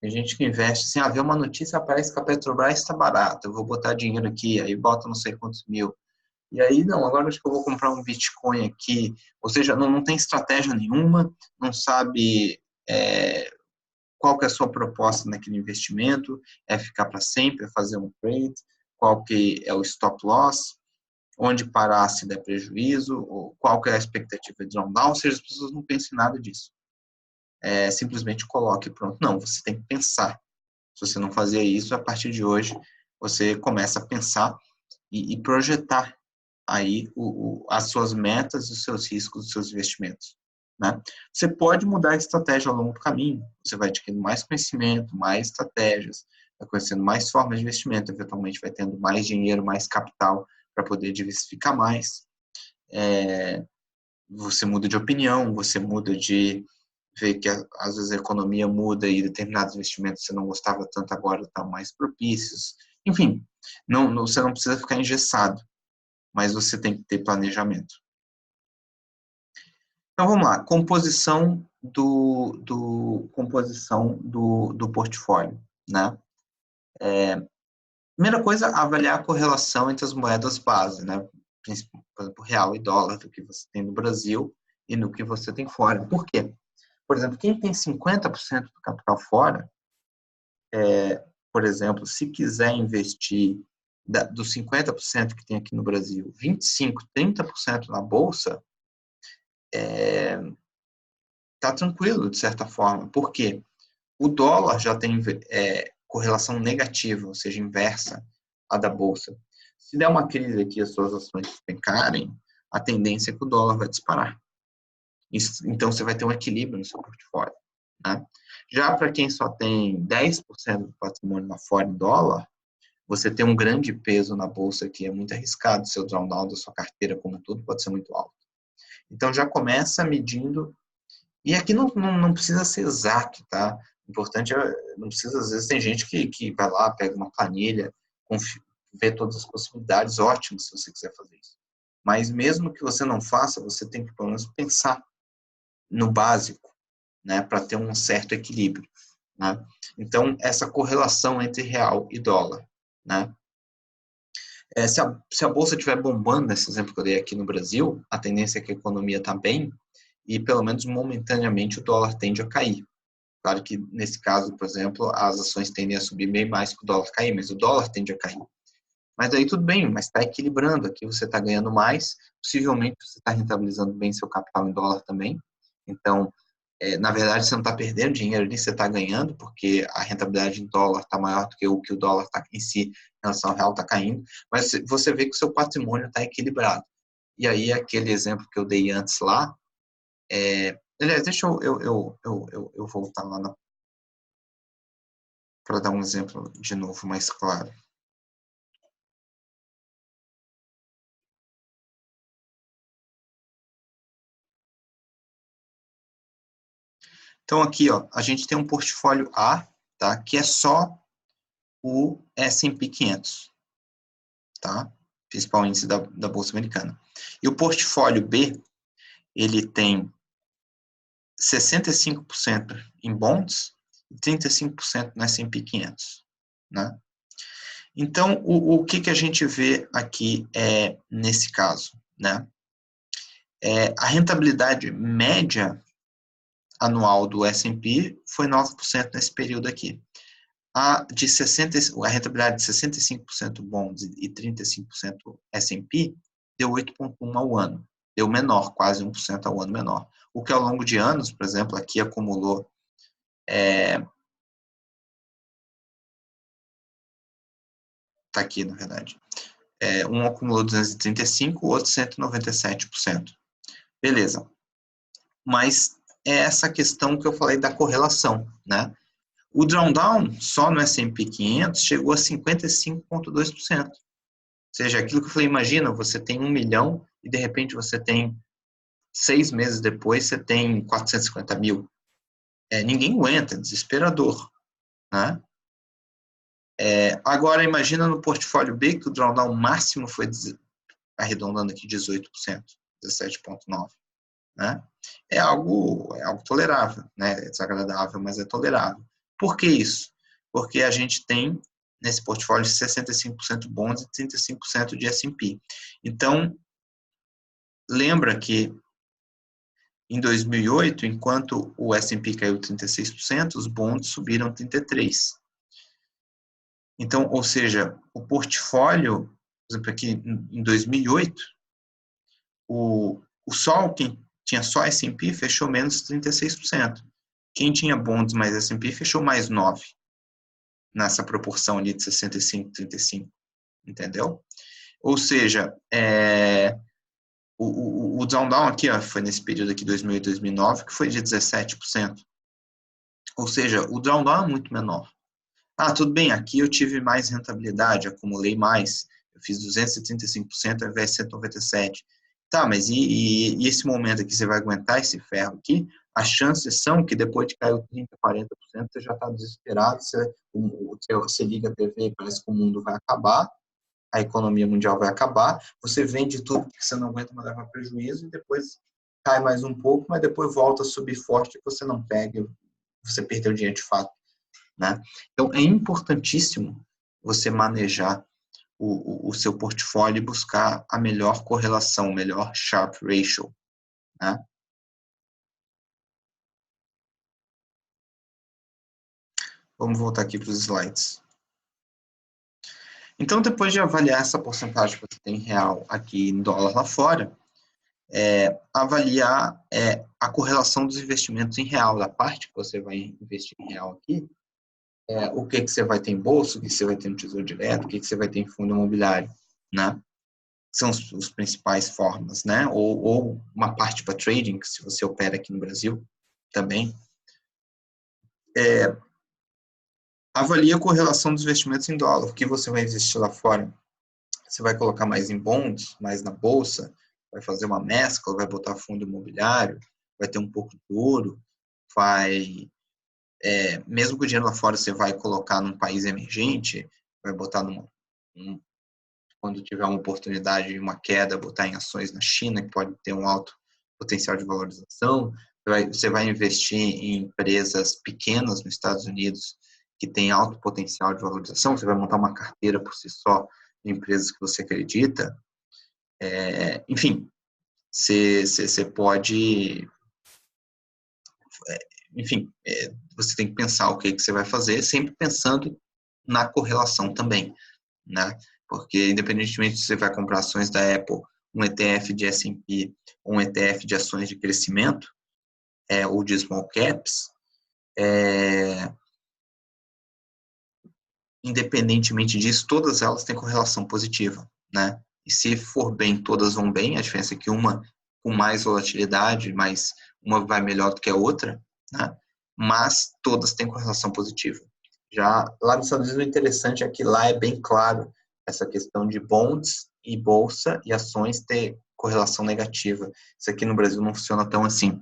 Tem gente que investe assim, vê uma notícia, aparece que a Petrobras está barata, eu vou botar dinheiro aqui, aí bota não sei quantos mil. E aí, não, agora acho que eu vou comprar um Bitcoin aqui. Ou seja, não tem estratégia nenhuma, não sabe qual que é a sua proposta naquele investimento, é ficar para sempre, é fazer um trade, qual que é o stop loss, onde parar se der prejuízo, ou qual que é a expectativa de drawdown, ou seja, as pessoas não pensam em nada disso. Simplesmente coloque e pronto. Não, você tem que pensar. Se você não fazer isso, a partir de hoje, você começa a pensar e projetar aí as suas metas, os seus riscos, os seus investimentos. Né? Você pode mudar a estratégia ao longo do caminho, você vai adquirindo mais conhecimento, mais estratégias, vai conhecendo mais formas de investimento, eventualmente vai tendo mais dinheiro, mais capital para poder diversificar mais. Você muda de opinião, você muda de ver que às vezes a economia muda e determinados investimentos você não gostava tanto, agora estão mais propícios. Enfim, você não precisa ficar engessado, mas você tem que ter planejamento. Então, vamos lá. Composição do portfólio. Né? Primeira coisa, avaliar a correlação entre as moedas base, né? Por exemplo, real e dólar, do que você tem no Brasil e no que você tem fora. Por quê? Por exemplo, quem tem 50% do capital fora, por exemplo, se quiser investir dos 50% que tem aqui no Brasil, 25%, 30% na Bolsa, está tranquilo, de certa forma. Por quê? O dólar já tem correlação negativa, ou seja, inversa à da Bolsa. Se der uma crise aqui e as suas ações despencarem, a tendência é que o dólar vai disparar. Então, você vai ter um equilíbrio no seu portfólio. Né? Já para quem só tem 10% do patrimônio lá fora em dólar, você tem um grande peso na Bolsa que é muito arriscado, seu drawdown da sua carteira como um todo pode ser muito alto. Então, já começa medindo. E aqui não precisa ser exato, tá? O importante não precisa, às vezes tem gente que vai lá, pega uma planilha, vê todas as possibilidades, ótimo se você quiser fazer isso. Mas mesmo que você não faça, você tem que pelo menos pensar no básico, né, para ter um certo equilíbrio. Né? Então, essa correlação entre real e dólar. Né? Se a bolsa estiver bombando, nesse exemplo que eu dei aqui no Brasil, a tendência é que a economia está bem e, pelo menos momentaneamente, o dólar tende a cair. Claro que, nesse caso, por exemplo, as ações tendem a subir bem mais que o dólar cair, mas o dólar tende a cair. Mas aí tudo bem, mas está equilibrando. Aqui você está ganhando mais, possivelmente você está rentabilizando bem seu capital em dólar também. Então, na verdade, você não está perdendo dinheiro ali, você está ganhando, porque a rentabilidade em dólar está maior do que o dólar está em si, em relação ao real está caindo. Mas você vê que o seu patrimônio está equilibrado. E aí, aquele exemplo que eu dei antes lá, aliás, deixa eu voltar lá para dar um exemplo de novo mais claro. Então, aqui, ó, a gente tem um portfólio A, tá, que é só o S&P 500, tá? Principal índice da Bolsa Americana. E o portfólio B, ele tem 65% em bonds e 35% no S&P 500, né? Então, o que a gente vê aqui nesse caso, né? A rentabilidade média anual do S&P foi 9% nesse período aqui. A rentabilidade de 65% bonds e 35% S&P deu 8,1% ao ano. Deu menor, quase 1% ao ano menor. O que ao longo de anos, por exemplo, aqui acumulou está aqui, na verdade. Um acumulou 235%, o outro 197%. Beleza. Mas é essa questão que eu falei da correlação, né? O drawdown, só no S&P 500, chegou a 55,2%. Ou seja, aquilo que eu falei, imagina, você tem 1 milhão e de repente você tem 6 meses depois, você tem 450 mil. Ninguém aguenta, é desesperador, né? Agora, imagina no portfólio B, que o drawdown máximo foi, arredondando aqui, 18%, 17,9%. Né? É algo tolerável, né? É desagradável, mas é tolerável. Por que isso? Porque a gente tem, nesse portfólio, 65% bonds e 35% de S&P. Então, lembra que em 2008, enquanto o S&P caiu 36%, os bonds subiram 33%. Então, ou seja, o portfólio, por exemplo, aqui em 2008, o Sol, quem tinha só S&P, fechou menos 36%. Quem tinha bonds mais S&P, fechou mais 9%, nessa proporção ali de 65, 35, entendeu? Ou seja, o drawdown aqui, foi nesse período aqui, 2008, 2009, que foi de 17%. Ou seja, o drawdown é muito menor. Tudo bem, aqui eu tive mais rentabilidade, acumulei mais, eu fiz 235% ao invés de 197%. Tá, mas e esse momento aqui, você vai aguentar esse ferro aqui? As chances são que depois de cair 30%, 40%, você já está desesperado, você liga a TV e parece que o mundo vai acabar, a economia mundial vai acabar, você vende tudo porque você não aguenta mais levar prejuízo e depois cai mais um pouco, mas depois volta a subir forte e você não pega, você perdeu dinheiro de fato. Né? Então, é importantíssimo você manejar o seu portfólio e buscar a melhor correlação, o melhor Sharpe Ratio. Né? Vamos voltar aqui para os slides. Então, depois de avaliar essa porcentagem que você tem em real aqui em dólar lá fora, avaliar a correlação dos investimentos em real, da parte que você vai investir em real aqui, o que você vai ter em bolsa, o que você vai ter no Tesouro Direto, o que você vai ter em fundo imobiliário, né? São os principais formas, né? Ou uma parte para trading, que se você opera aqui no Brasil, também. Avalia a correlação dos investimentos em dólar, o que você vai investir lá fora. Você vai colocar mais em bonds, mais na bolsa, vai fazer uma mescla, vai botar fundo imobiliário, vai ter um pouco de ouro, mesmo que o dinheiro lá fora você vai colocar num país emergente, vai botar quando tiver uma oportunidade, uma queda, botar em ações na China, que pode ter um alto potencial de valorização. Você vai investir em empresas pequenas nos Estados Unidos que têm alto potencial de valorização. Você vai montar uma carteira por si só de empresas que você acredita. Enfim, você pode... Enfim, você tem que pensar o que você vai fazer, sempre pensando na correlação também, né? Porque, independentemente se você vai comprar ações da Apple, um ETF de S&P, ou um ETF de ações de crescimento, ou de small caps, independentemente disso, todas elas têm correlação positiva, né? E se for bem, todas vão bem, a diferença é que uma com mais volatilidade, mas uma vai melhor do que a outra, né? Mas todas têm correlação positiva. Já lá nos Estados Unidos, o interessante é que lá é bem claro essa questão de bonds e bolsa e ações ter correlação negativa. Isso aqui no Brasil não funciona tão assim.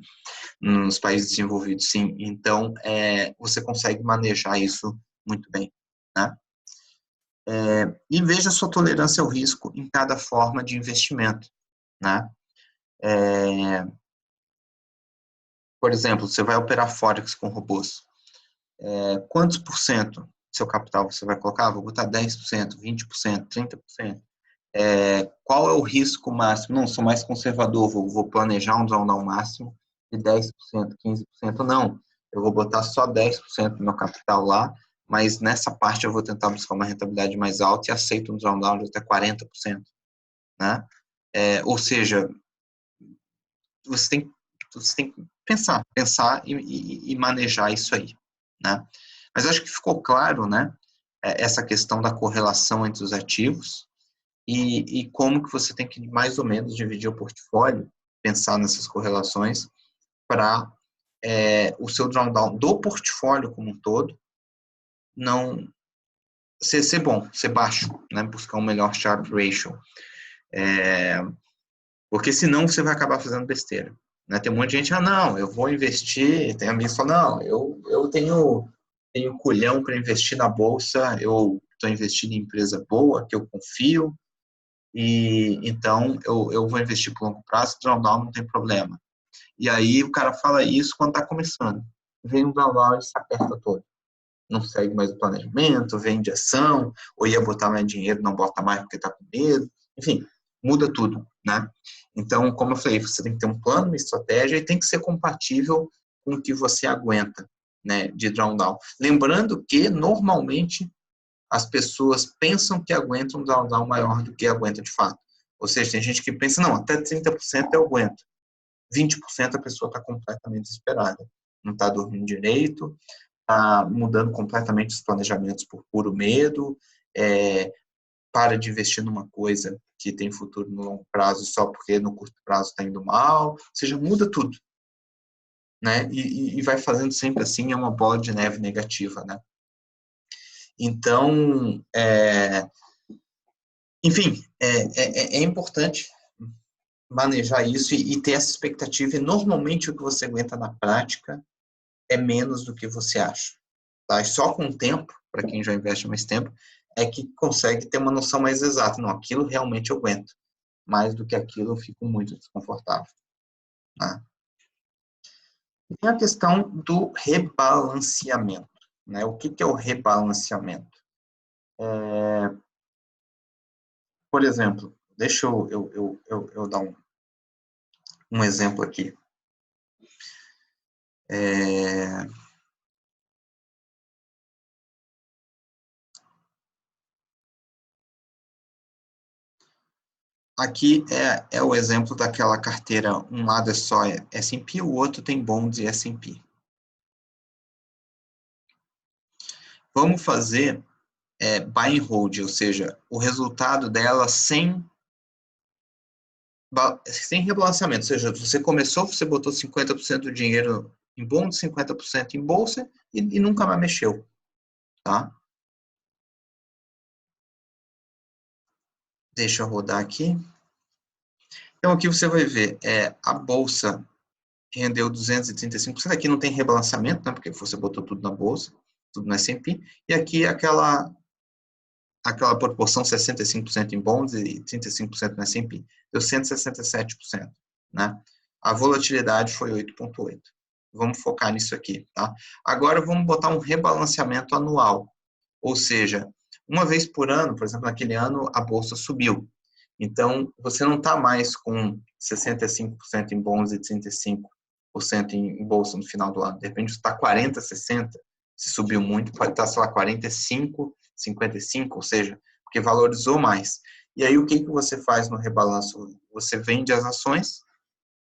Nos países desenvolvidos, sim. Então, você consegue manejar isso muito bem, né? E veja a sua tolerância ao risco em cada forma de investimento, né? Por exemplo, você vai operar Forex com robôs. Quantos por cento do seu capital você vai colocar? Vou botar 10%, 20%, 30%. Qual é o risco máximo? Não, sou mais conservador, vou planejar um drawdown máximo de 10%, 15%. Não, eu vou botar só 10% do meu capital lá, mas nessa parte eu vou tentar buscar uma rentabilidade mais alta e aceito um drawdown de até 40%. Né? Ou seja, você tem que pensar e manejar isso aí. Né? Mas acho que ficou claro, né, essa questão da correlação entre os ativos e como que você tem que mais ou menos dividir o portfólio, pensar nessas correlações para o seu drawdown do portfólio como um todo não ser bom, ser baixo, né, buscar um melhor Sharpe Ratio. Porque senão você vai acabar fazendo besteira. Né? Tem um monte de gente, não, eu vou investir, tem amigos que falam, não, eu tenho culhão para investir na bolsa, eu estou investindo em empresa boa, que eu confio, e então eu vou investir por longo prazo, drawdown não tem problema. E aí o cara fala isso quando está começando. Vem um drawdown e se aperta todo. Não segue mais o planejamento, vende ação, ou ia botar mais dinheiro, não bota mais porque está com medo. Enfim, muda tudo, né? Então, como eu falei, você tem que ter um plano, uma estratégia e tem que ser compatível com o que você aguenta, né, de drawdown. Lembrando que, normalmente, as pessoas pensam que aguentam um drawdown maior do que aguenta de fato. Ou seja, tem gente que pensa, não, até 30% eu aguento. 20% a pessoa está completamente desesperada. Não está dormindo direito, está mudando completamente os planejamentos por puro medo, para de investir numa coisa que tem futuro no longo prazo só porque no curto prazo está indo mal, ou seja, muda tudo, né? E vai fazendo sempre assim, é uma bola de neve negativa, né? Então, enfim, é importante manejar isso e ter essa expectativa, e normalmente o que você aguenta na prática é menos do que você acha. Tá? E só com o tempo, para quem já investe há mais tempo, é que consegue ter uma noção mais exata. Não, aquilo realmente eu aguento. Mais do que aquilo eu fico muito desconfortável. Tá? Tem a questão do rebalanceamento. Né? O que é o rebalanceamento? Por exemplo, deixa eu dar um exemplo aqui. Aqui é o exemplo daquela carteira, um lado é só S&P, o outro tem bonds e S&P. Vamos fazer buy and hold, ou seja, o resultado dela sem rebalanceamento. Ou seja, você começou, você botou 50% do dinheiro em bonds, 50% em bolsa e nunca mais mexeu. Tá? Deixa eu rodar aqui. Então, aqui você vai ver, a bolsa rendeu 235%, aqui não tem rebalanceamento, né, porque você botou tudo na bolsa, tudo no S&P, e aqui aquela proporção 65% em bonds e 35% no S&P, deu 167%, né? A volatilidade foi 8,8%. Vamos focar nisso aqui, tá? Agora vamos botar um rebalanceamento anual, ou seja, uma vez por ano, por exemplo, naquele ano a bolsa subiu, então você não está mais com 65% em bonds e 35% em bolsa no final do ano, de repente está 40, 60, se subiu muito, pode estar, sei lá, 45, 55, ou seja, porque valorizou mais. E aí o que você faz no rebalanço? Você vende as ações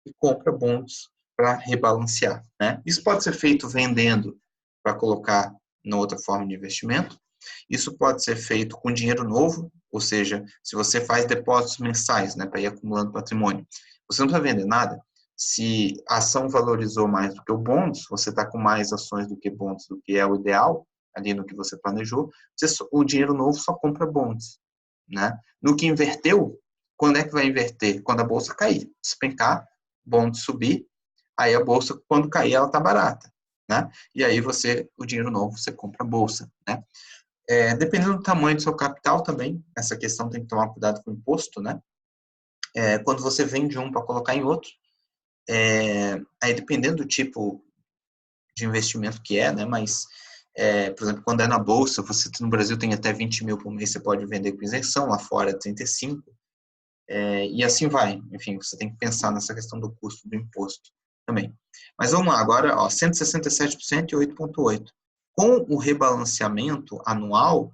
e compra bons para rebalancear, né? Isso pode ser feito vendendo para colocar na outra forma de investimento. Isso pode ser feito com dinheiro novo, ou seja, se você faz depósitos mensais, né, para ir acumulando patrimônio, você não precisa vender nada. Se a ação valorizou mais do que o bonds, você está com mais ações do que bonds, do que é o ideal, ali no que você planejou, o dinheiro novo só compra bonds, né? No que inverteu, quando é que vai inverter? Quando a bolsa cair, despencar, bonds subir, aí a bolsa, quando cair, ela está barata, né? E aí o dinheiro novo, você compra a bolsa, né? Dependendo do tamanho do seu capital também, essa questão tem que tomar cuidado com o imposto, né? Quando você vende um para colocar em outro, aí dependendo do tipo de investimento que né? Mas, por exemplo, quando é na bolsa, você no Brasil tem até 20 mil por mês, você pode vender com isenção, lá fora é 35, e assim vai. Enfim, você tem que pensar nessa questão do custo do imposto também. Mas vamos lá, agora, ó, 167% e 8,8%. Com o rebalanceamento anual,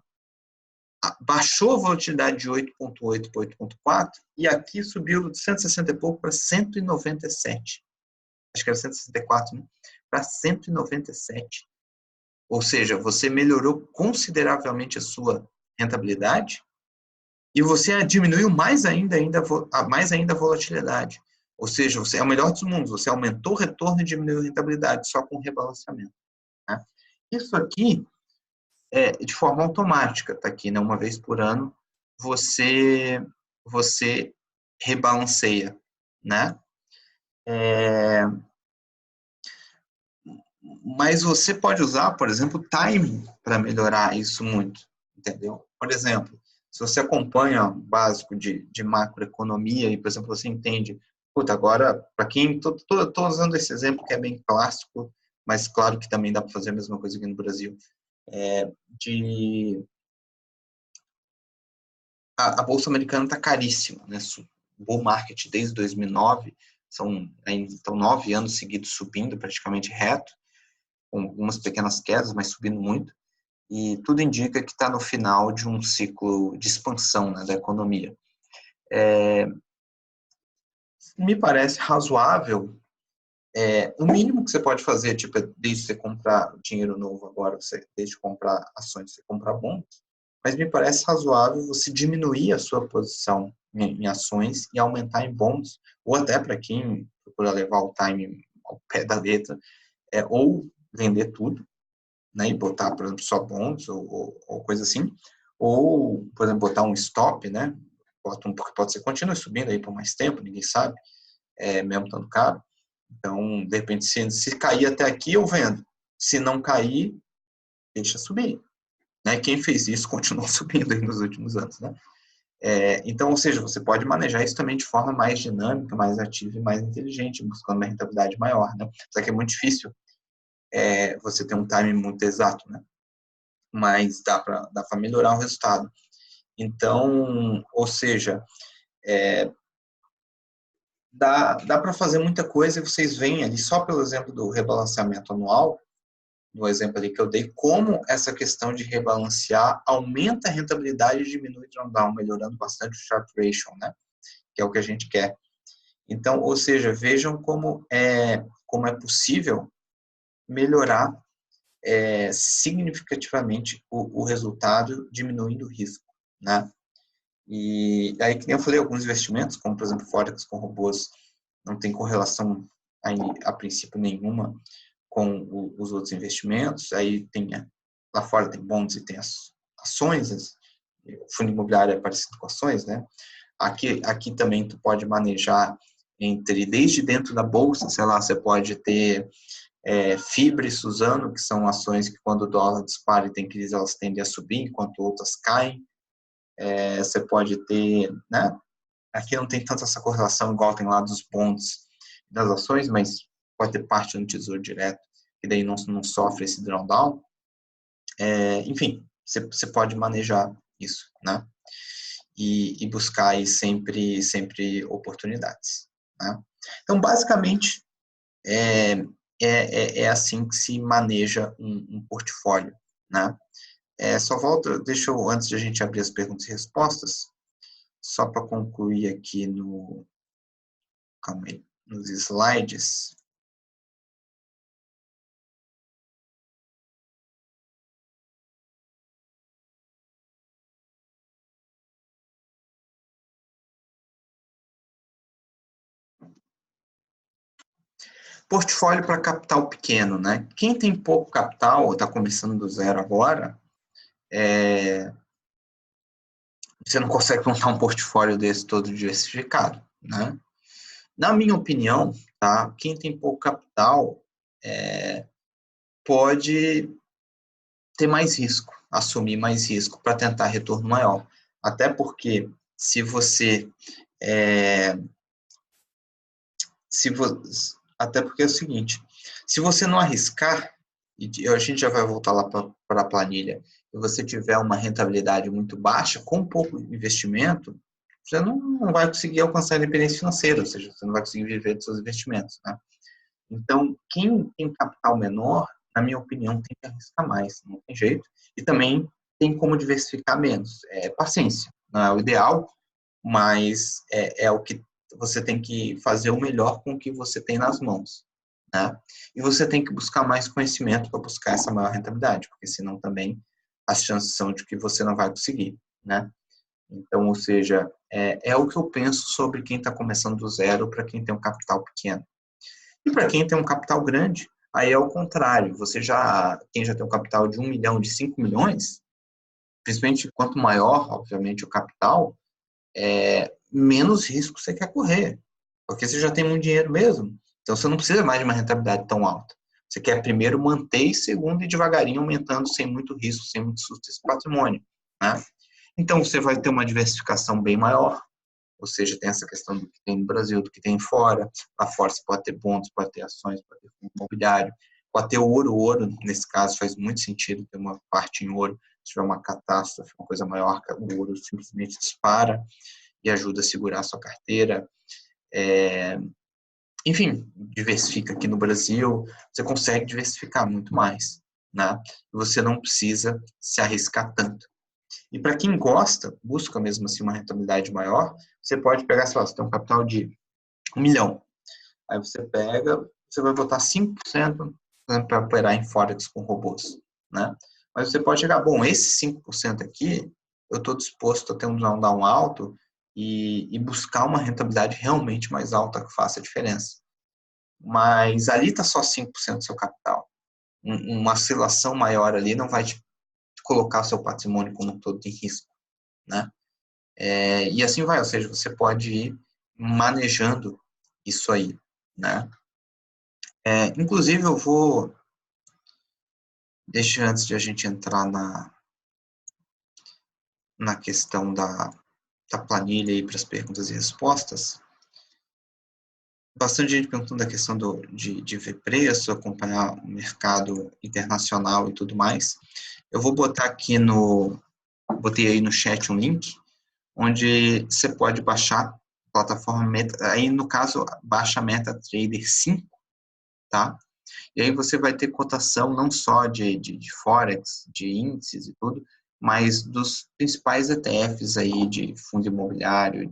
baixou a volatilidade de 8,8 para 8,4 e aqui subiu de 160 e pouco para 197. Acho que era 164, né? Para 197. Ou seja, você melhorou consideravelmente a sua rentabilidade e você diminuiu mais ainda a volatilidade. Ou seja, você é o melhor dos mundos, você aumentou o retorno e diminuiu a rentabilidade só com o rebalanceamento. Né? Isso aqui de forma automática, tá aqui, né? Uma vez por ano, você rebalanceia, né? Mas você pode usar, por exemplo, o time para melhorar isso muito, entendeu? Por exemplo, se você acompanha o básico de macroeconomia e, por exemplo, você entende, puta, agora, para quem, estou usando esse exemplo que é bem clássico, mas claro que também dá para fazer a mesma coisa aqui no Brasil, de a Bolsa Americana está caríssima, né? O bull market desde 2009, estão 9 anos seguidos subindo, praticamente reto, com algumas pequenas quedas, mas subindo muito, e tudo indica que está no final de um ciclo de expansão, né, da economia. Me parece razoável, o mínimo que você pode fazer, tipo, desde você comprar dinheiro novo agora, desde comprar ações, você comprar bons, mas me parece razoável você diminuir a sua posição em ações e aumentar em bons, ou até para quem procura levar o time ao pé da letra, ou vender tudo, né, e botar, por exemplo, só bons ou coisa assim, ou, por exemplo, botar um stop, né, porque pode ser que continue subindo aí por mais tempo, ninguém sabe, mesmo estando caro. Então, de repente, se cair até aqui, eu vendo. Se não cair, deixa subir. Né? Quem fez isso continuou subindo aí nos últimos anos, né? Então, ou seja, você pode manejar isso também de forma mais dinâmica, mais ativa e mais inteligente, buscando uma rentabilidade maior, né? Só que é muito difícil você ter um timing muito exato, né? Mas dá para melhorar o resultado. Então, ou seja, dá para fazer muita coisa e vocês veem ali, só pelo exemplo do rebalanceamento anual, no exemplo ali que eu dei, como essa questão de rebalancear aumenta a rentabilidade e diminui o drawdown, melhorando bastante o Sharpe Ratio, né? Que é o que a gente quer. Então, ou seja, vejam como é possível melhorar significativamente o resultado, diminuindo o risco, né? E aí, que nem eu falei, alguns investimentos, como por exemplo Forex com robôs, não tem correlação a princípio nenhuma com os outros investimentos. Aí tem, lá fora tem bonds e tem as ações, o fundo imobiliário é parecido com ações, né? Aqui também tu pode manejar desde dentro da bolsa, sei lá, você pode ter Fibra e Suzano, que são ações que quando o dólar dispara e tem crise, elas tendem a subir, enquanto outras caem. Você pode ter, né? Aqui não tem tanto essa correlação igual tem lá dos bonds das ações, mas pode ter parte no Tesouro Direto, que daí não sofre esse drawdown. Enfim, você pode manejar isso, né? E buscar aí sempre oportunidades, né? Então, basicamente, é assim que se maneja um portfólio, né? Só volta, deixa eu, antes de a gente abrir as perguntas e respostas, só para concluir aqui calma aí, nos slides. Portfólio para capital pequeno, né? Quem tem pouco capital ou está começando do zero agora, você não consegue montar um portfólio desse todo diversificado, né? Na minha opinião, tá? Quem tem pouco capital pode ter mais risco, assumir mais risco para tentar retorno maior. Até porque se você até porque é o seguinte, se você não arriscar, e a gente já vai voltar lá para a planilha, e você tiver uma rentabilidade muito baixa, com pouco investimento, você não vai conseguir alcançar a independência financeira, ou seja, você não vai conseguir viver dos seus investimentos, né? Então, quem tem capital menor, na minha opinião, tem que arriscar mais, não tem jeito, e também tem como diversificar menos. Paciência, não é o ideal, mas é o que você tem que fazer o melhor com o que você tem nas mãos, né? E você tem que buscar mais conhecimento para buscar essa maior rentabilidade, porque senão também as chances são de que você não vai conseguir, né? Então, ou seja, é o que eu penso sobre quem está começando do zero para quem tem um capital pequeno. E para quem tem um capital grande, aí é o contrário. Quem já tem um capital de 1 milhão, de 5 milhões, principalmente quanto maior, obviamente, o capital, menos risco você quer correr. porque você já tem muito dinheiro mesmo. Então, você não precisa mais de uma rentabilidade tão alta. Você quer primeiro manter e segundo ir devagarinho aumentando sem muito risco, sem muito susto esse patrimônio, né? Então, você vai ter uma diversificação bem maior, ou seja, tem essa questão do que tem no Brasil, do que tem fora. Lá fora você pode ter bons, pode ter ações, pode ter fundo imobiliário, pode ter ouro. Ouro, nesse caso, faz muito sentido ter uma parte em ouro. Se tiver uma catástrofe, uma coisa maior, o ouro simplesmente dispara e ajuda a segurar a sua carteira. Enfim, diversifica aqui no Brasil, você consegue diversificar muito mais, né? Você não precisa se arriscar tanto. E para quem gosta, busca mesmo assim uma rentabilidade maior, você pode pegar, sei lá, você tem um capital de 1 milhão. Aí você pega, você vai botar 5% para operar em Forex com robôs, né? Mas você pode chegar, bom, esse 5% aqui, eu estou disposto a ter um drawdown alto e buscar uma rentabilidade realmente mais alta que faça a diferença. Mas ali está só 5% do seu capital. Uma oscilação maior ali não vai te colocar o seu patrimônio como um todo em risco, né? E assim vai, ou seja, você pode ir manejando isso aí, né? Inclusive, eu vou, deixa antes de a gente entrar na questão da planilha aí para as perguntas e respostas, bastante gente perguntando da questão de ver preço, acompanhar o mercado internacional e tudo mais. Eu vou botar aqui botei aí no chat um link, onde você pode baixar a plataforma Meta, aí no caso, baixa a MetaTrader 5, tá? E aí você vai ter cotação não só de Forex, de índices e tudo, mas dos principais ETFs aí de fundo imobiliário,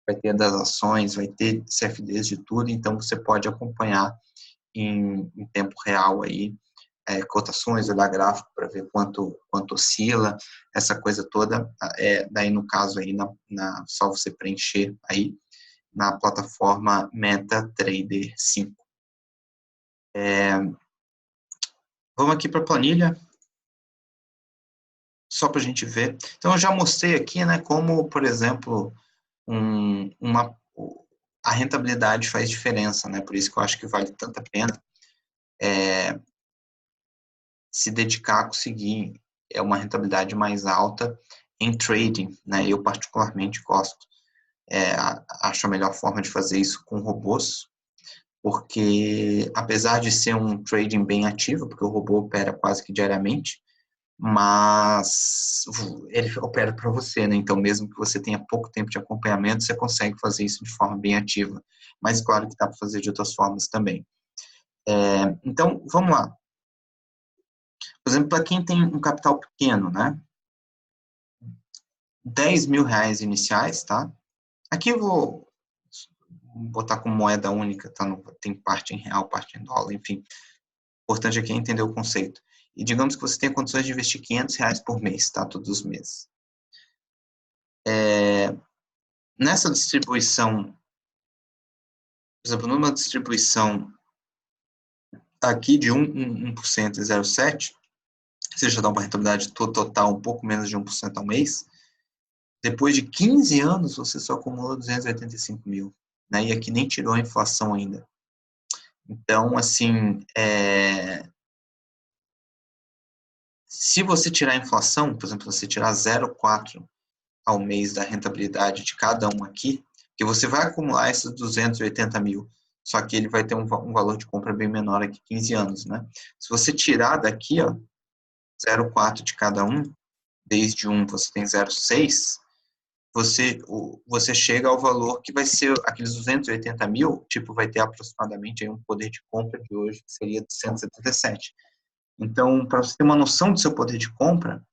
vai ter das ações, vai ter CFDs de tudo, então você pode acompanhar em tempo real aí, cotações, olhar gráfico para ver quanto oscila, essa coisa toda, daí no caso aí, só você preencher aí na plataforma MetaTrader 5. Vamos aqui para a planilha, só para a gente ver. Então, eu já mostrei aqui, né, como, por exemplo, a rentabilidade faz diferença, né, por isso que eu acho que vale tanto a pena se dedicar a conseguir uma rentabilidade mais alta em trading, né, eu particularmente gosto. Acho a melhor forma de fazer isso com robôs, porque apesar de ser um trading bem ativo, porque o robô opera quase que diariamente, mas ele opera para você, né? Então, mesmo que você tenha pouco tempo de acompanhamento, você consegue fazer isso de forma bem ativa. Mas, claro que dá para fazer de outras formas também. Então, vamos lá. Por exemplo, para quem tem um capital pequeno, né? 10 mil reais iniciais, tá? Aqui eu vou botar como moeda única, tá? Tem parte em real, parte em dólar, enfim. O importante aqui é entender o conceito. E digamos que você tenha condições de investir 500 reais por mês, tá? Todos os meses. Nessa distribuição, por exemplo, numa distribuição aqui de 1% e 0,7%, você já dá uma rentabilidade total um pouco menos de 1% ao mês. Depois de 15 anos, você só acumula 285 mil. Né? E aqui nem tirou a inflação ainda. Então, assim, se você tirar a inflação, por exemplo, você tirar 0,4 ao mês da rentabilidade de cada um aqui, que você vai acumular esses 280 mil, só que ele vai ter um valor de compra bem menor aqui, 15 anos, né? Se você tirar daqui, ó, 0,4 de cada um, desde um você tem 0,6, você chega ao valor que vai ser aqueles 280 mil, tipo, vai ter aproximadamente aí um poder de compra de hoje, que seria de 177. Então, para você ter uma noção do seu poder de compra,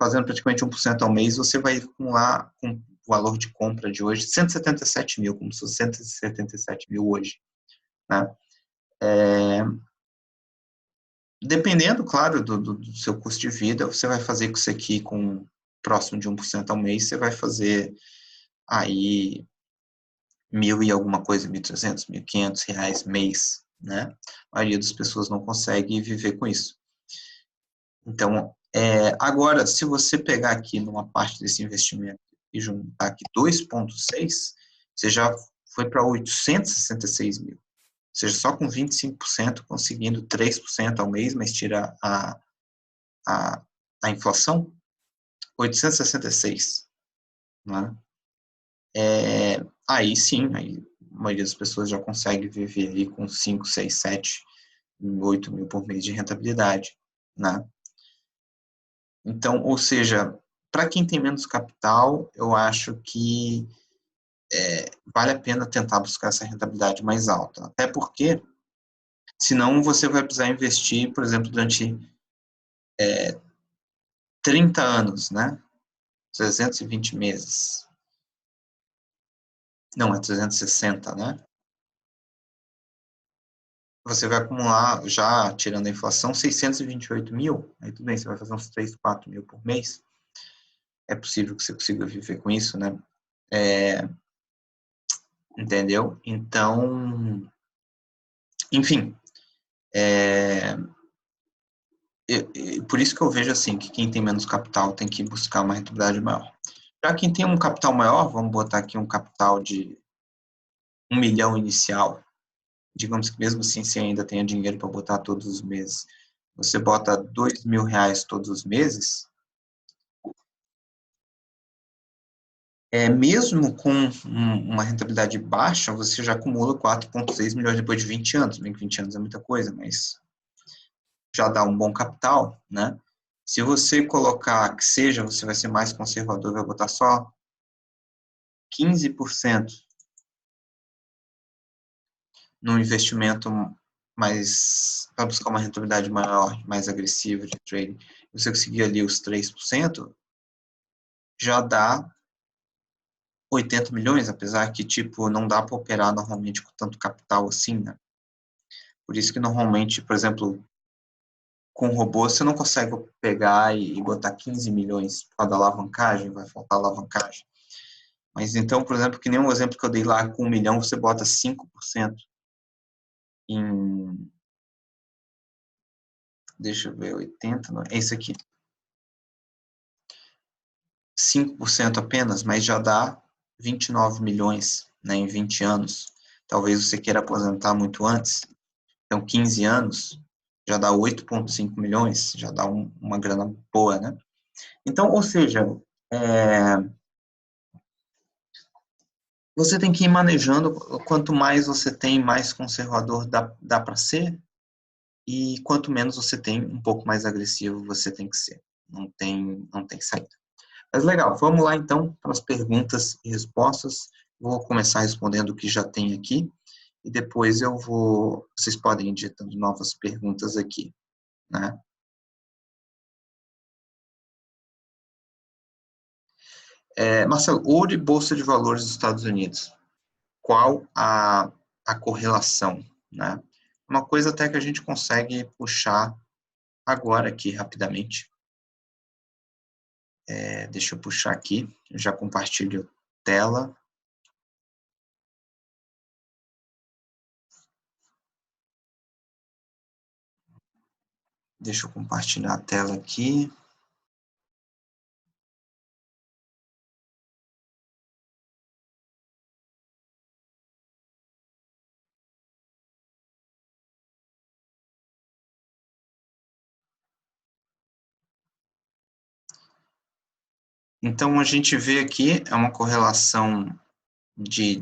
fazendo praticamente 1% ao mês, você vai acumular com o valor de compra de hoje 177 mil, como se fosse 177 mil hoje. Né? Dependendo, claro, do seu custo de vida, você vai fazer com isso aqui com próximo de 1% ao mês, você vai fazer aí 1.000 e alguma coisa, 1.300, 1.500 reais mês, né? A maioria das pessoas não consegue viver com isso. Então, agora, se você pegar aqui numa parte desse investimento e juntar aqui 2,6, você já foi para 866 mil. Ou seja, só com 25%, conseguindo 3% ao mês, mas tira a inflação, 866, né? Aí sim, aí a maioria das pessoas já consegue viver aí com 5, 6, 7, 8 mil por mês de rentabilidade, né? Então, ou seja, para quem tem menos capital, eu acho que vale a pena tentar buscar essa rentabilidade mais alta. Até porque, senão você vai precisar investir, por exemplo, durante 30 anos, né? 320 meses. Não, é 360, né? Você vai acumular, já tirando a inflação, 628 mil. Aí tudo bem, você vai fazer uns 3, 4 mil por mês. É possível que você consiga viver com isso, né? Entendeu? Então, enfim, por isso que eu vejo assim, que quem tem menos capital tem que buscar uma rentabilidade maior. Já quem tem um capital maior, vamos botar aqui um capital de 1 milhão inicial, digamos que mesmo assim você ainda tenha dinheiro para botar todos os meses, você bota R$ 2.000 todos os meses, mesmo com uma rentabilidade baixa, você já acumula 4,6 milhões depois de 20 anos, bem que 20 anos é muita coisa, mas já dá um bom capital, né? Se você colocar que seja, você vai ser mais conservador, vai botar só 15% num investimento mais, para buscar uma rentabilidade maior, mais agressiva de trading, você conseguir ali os 3%, já dá 80 milhões, apesar que, tipo, não dá para operar normalmente com tanto capital assim, né? Por isso que normalmente, por exemplo, com robô você não consegue pegar e botar 15 milhões por causa da alavancagem, vai faltar alavancagem. Mas então, por exemplo, que nem um exemplo que eu dei lá, com 1 milhão você bota 5% em, deixa eu ver, 80, não, é isso aqui. 5% apenas, mas já dá 29 milhões, né, em 20 anos. Talvez você queira aposentar muito antes, então 15 anos já dá 8,5 milhões, já dá uma grana boa, né? Então, ou seja, você tem que ir manejando, quanto mais você tem, mais conservador dá para ser, e quanto menos você tem, um pouco mais agressivo você tem que ser. Não tem saída. Mas legal, vamos lá então para as perguntas e respostas. Vou começar respondendo o que já tem aqui e depois vocês podem ir digitando novas perguntas aqui, né? Marcelo, ouro e bolsa de valores dos Estados Unidos. Qual a correlação, né? Uma coisa até que a gente consegue puxar agora aqui rapidamente. Deixa eu puxar aqui, eu já compartilho tela. Deixa eu compartilhar a tela aqui. Então, a gente vê aqui, é uma correlação de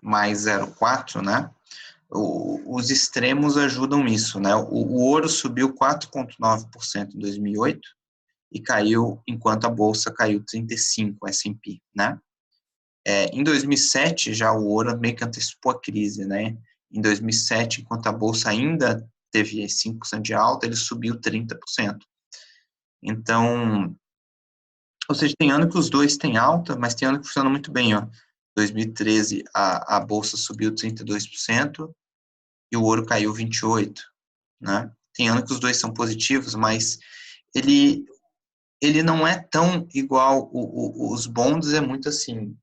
mais 0,4, né? Os extremos ajudam isso, né? O ouro subiu 4,9% em 2008 e caiu, enquanto a bolsa caiu 35%, o S&P, né? Em 2007, já o ouro meio que antecipou a crise, né? Em 2007, enquanto a bolsa ainda teve 5% de alta, ele subiu 30%. Então, ou seja, tem ano que os dois têm alta, mas tem ano que funciona muito bem, ó. 2013, a bolsa subiu 32% e o ouro caiu 28%, né? Tem ano que os dois são positivos, mas ele não é tão igual, os bonds é muito assim,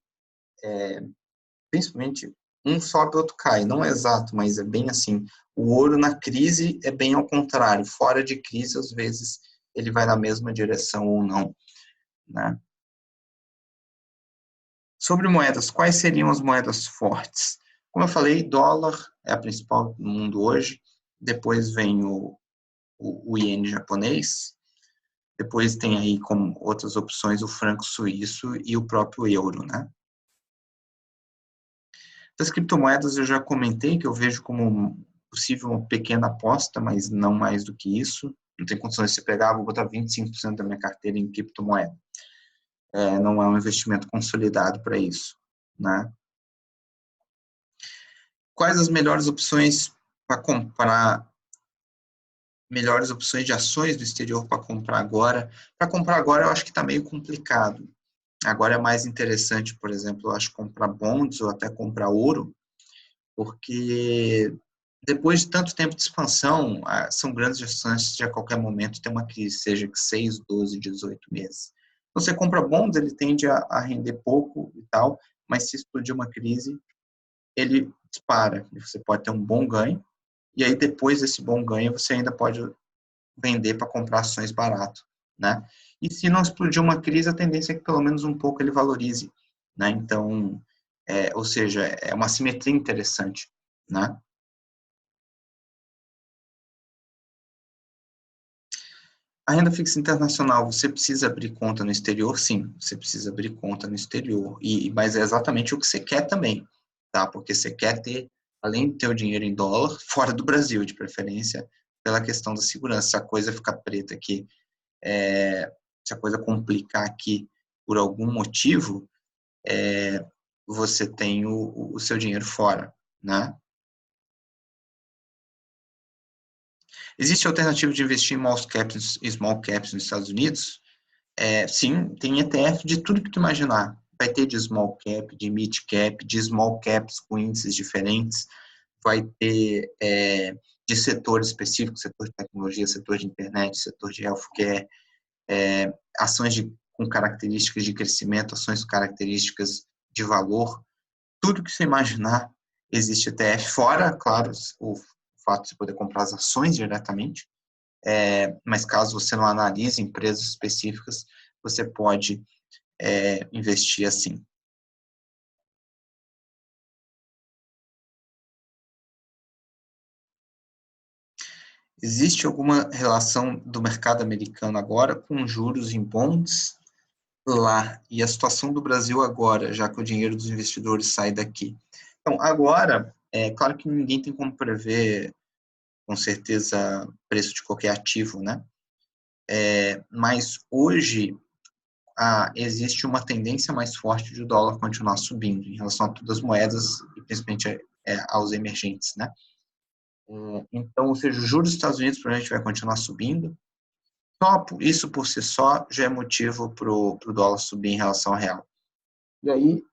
principalmente um sobe, o outro cai, não é exato, mas é bem assim. O ouro na crise é bem ao contrário, fora de crise, às vezes, ele vai na mesma direção ou não, né? Sobre moedas, quais seriam as moedas fortes? Como eu falei, dólar é a principal no mundo hoje, depois vem o iene japonês, depois tem aí como outras opções o franco suíço e o próprio euro, né? Das criptomoedas eu já comentei que eu vejo como possível uma pequena aposta, mas não mais do que isso. Não tem condições de se pegar, vou botar 25% da minha carteira em criptomoeda. Não é um investimento consolidado para isso, né? Quais as melhores opções para comprar, melhores opções de ações do exterior para comprar agora? Para comprar agora eu acho que está meio complicado. Agora é mais interessante, por exemplo, eu acho comprar bonds ou até comprar ouro, porque depois de tanto tempo de expansão, são grandes chances de a qualquer momento ter uma crise, seja que 6, 12, 18 meses. Você compra bonds, ele tende a render pouco e tal, mas se explodir uma crise, ele dispara, e você pode ter um bom ganho, e aí depois desse bom ganho, você ainda pode vender para comprar ações barato, né? E se não explodir uma crise, a tendência é que pelo menos um pouco ele valorize, né? Então, ou seja, é uma simetria interessante, né? A renda fixa internacional, você precisa abrir conta no exterior? Sim, você precisa abrir conta no exterior. Mas é exatamente o que você quer também, tá? Porque você quer ter, além de ter o dinheiro em dólar, fora do Brasil, de preferência, pela questão da segurança. Se a coisa ficar preta aqui, se a coisa complicar aqui por algum motivo, você tem o seu dinheiro fora, né? Existe alternativa de investir em small caps nos Estados Unidos? Sim, tem ETF de tudo que tu imaginar. Vai ter de small cap, de mid cap, de small caps com índices diferentes. Vai ter de setores específicos, setor de tecnologia, setor de internet, setor de healthcare, ações com características de crescimento, ações com características de valor. Tudo que você imaginar existe ETF. Fora, claro, o fato de você poder comprar as ações diretamente, mas caso você não analise empresas específicas, você pode investir assim. Existe alguma relação do mercado americano agora com juros em bonds lá e a situação do Brasil agora, já que o dinheiro dos investidores sai daqui? Então, agora, é claro que ninguém tem como prever com certeza preço de qualquer ativo, né? Mas hoje existe uma tendência mais forte de o dólar continuar subindo em relação a todas as moedas e principalmente aos emergentes, né? Então, ou seja, os juros dos Estados Unidos provavelmente vai continuar subindo. Só isso por si só já é motivo para o dólar subir em relação ao real. E aí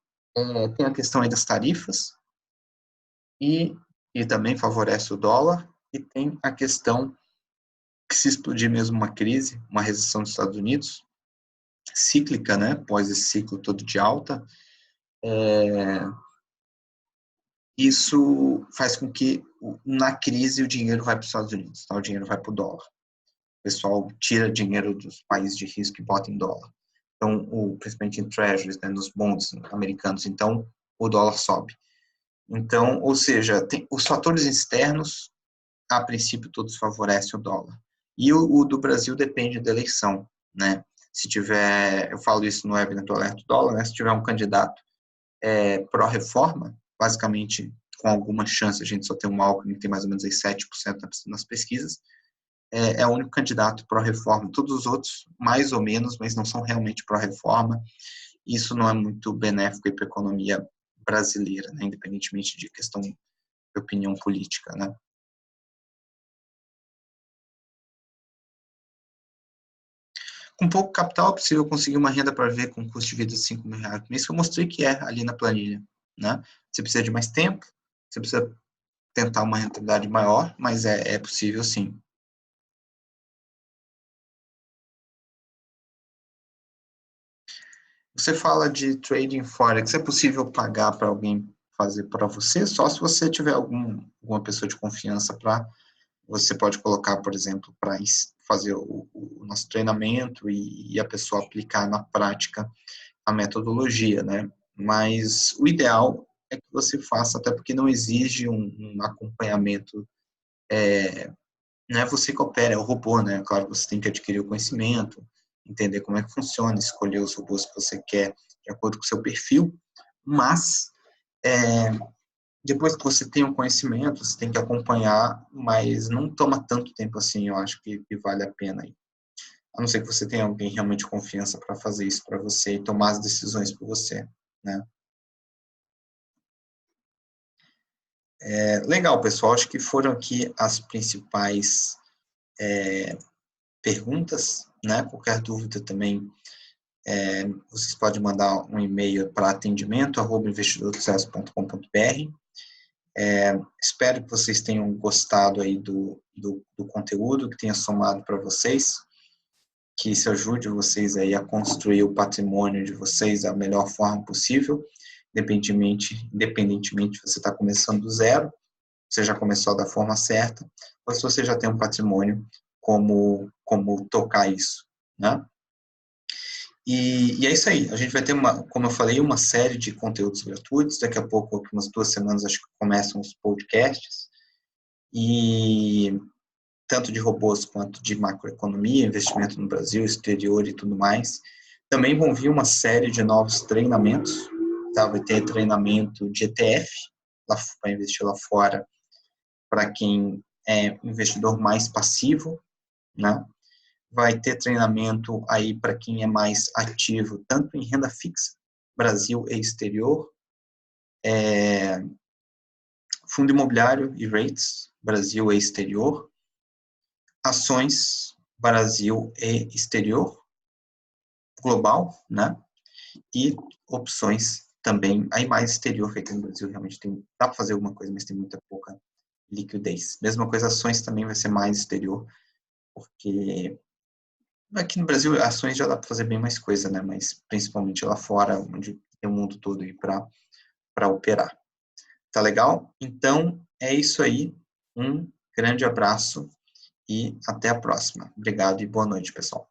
tem a questão aí das tarifas e também favorece o dólar. E tem a questão que se explodir mesmo uma crise, uma recessão dos Estados Unidos, cíclica, né, após esse ciclo todo de alta, isso faz com que na crise o dinheiro vai para os Estados Unidos, tá? O dinheiro vai para o dólar. O pessoal tira dinheiro dos países de risco e bota em dólar. Então, principalmente em treasuries, né, nos bonds americanos, então o dólar sobe. Então, ou seja, os fatores externos, a princípio, todos favorecem o dólar. E o do Brasil depende da eleição, né? Se tiver, eu falo isso no webinar do Alerta Dólar, né? Se tiver um candidato pró-reforma, basicamente, com alguma chance, a gente só tem um Alckmin que tem mais ou menos aí 7% nas pesquisas, é o único candidato pró-reforma. Todos os outros, mais ou menos, mas não são realmente pró-reforma. Isso não é muito benéfico para a economia brasileira, né? Independentemente de questão de opinião política, né? Com pouco capital é possível conseguir uma renda para ver com custo de vida de R$ 5.000 por mês, que eu mostrei que ali na planilha, né? Você precisa de mais tempo, você precisa tentar uma rentabilidade maior, mas é possível sim. Você fala de trading forex, é possível pagar para alguém fazer para você? Só se você tiver alguma pessoa de confiança para, você pode colocar, por exemplo, para fazer o nosso treinamento e a pessoa aplicar na prática a metodologia, né? mas o ideal é que você faça, até porque não exige um acompanhamento, não é você que opera, é o robô, né? Claro que você tem que adquirir o conhecimento, entender como é que funciona, escolher os robôs que você quer de acordo com o seu perfil, mas depois que você tem o conhecimento, você tem que acompanhar, mas não toma tanto tempo assim, eu acho que vale a pena aí. A não ser que você tenha alguém realmente de confiança para fazer isso para você e tomar as decisões por você, né? Legal, pessoal, acho que foram aqui as principais perguntas, né? Qualquer dúvida também, vocês podem mandar um e-mail para atendimento@investidordosucesso.com.br. Espero que vocês tenham gostado aí do conteúdo, que tenha somado para vocês, que isso ajude vocês aí a construir o patrimônio de vocês da melhor forma possível, independentemente se você está começando do zero, você já começou da forma certa, ou se você já tem um patrimônio, como tocar isso, né? E é isso aí, a gente vai ter, como eu falei, uma série de conteúdos gratuitos, daqui a pouco, umas 2 semanas, acho que começam os podcasts, e tanto de robôs quanto de macroeconomia, investimento no Brasil, exterior e tudo mais. Também vão vir uma série de novos treinamentos, tá? Vai ter treinamento de ETF, para investir lá fora, para quem é investidor mais passivo, né? Vai ter treinamento aí para quem é mais ativo, tanto em renda fixa, Brasil e exterior, fundo imobiliário e rates, Brasil e exterior, ações, Brasil e exterior, global, né? E opções também, aí mais exterior, que aqui no Brasil realmente dá para fazer alguma coisa, mas tem muita pouca liquidez. Mesma coisa, ações também vai ser mais exterior, porque aqui no Brasil ações já dá para fazer bem mais coisa, né? Mas principalmente lá fora, onde tem o mundo todo aí para operar. Tá legal? Então, é isso aí. Um grande abraço e até a próxima. Obrigado e boa noite, pessoal.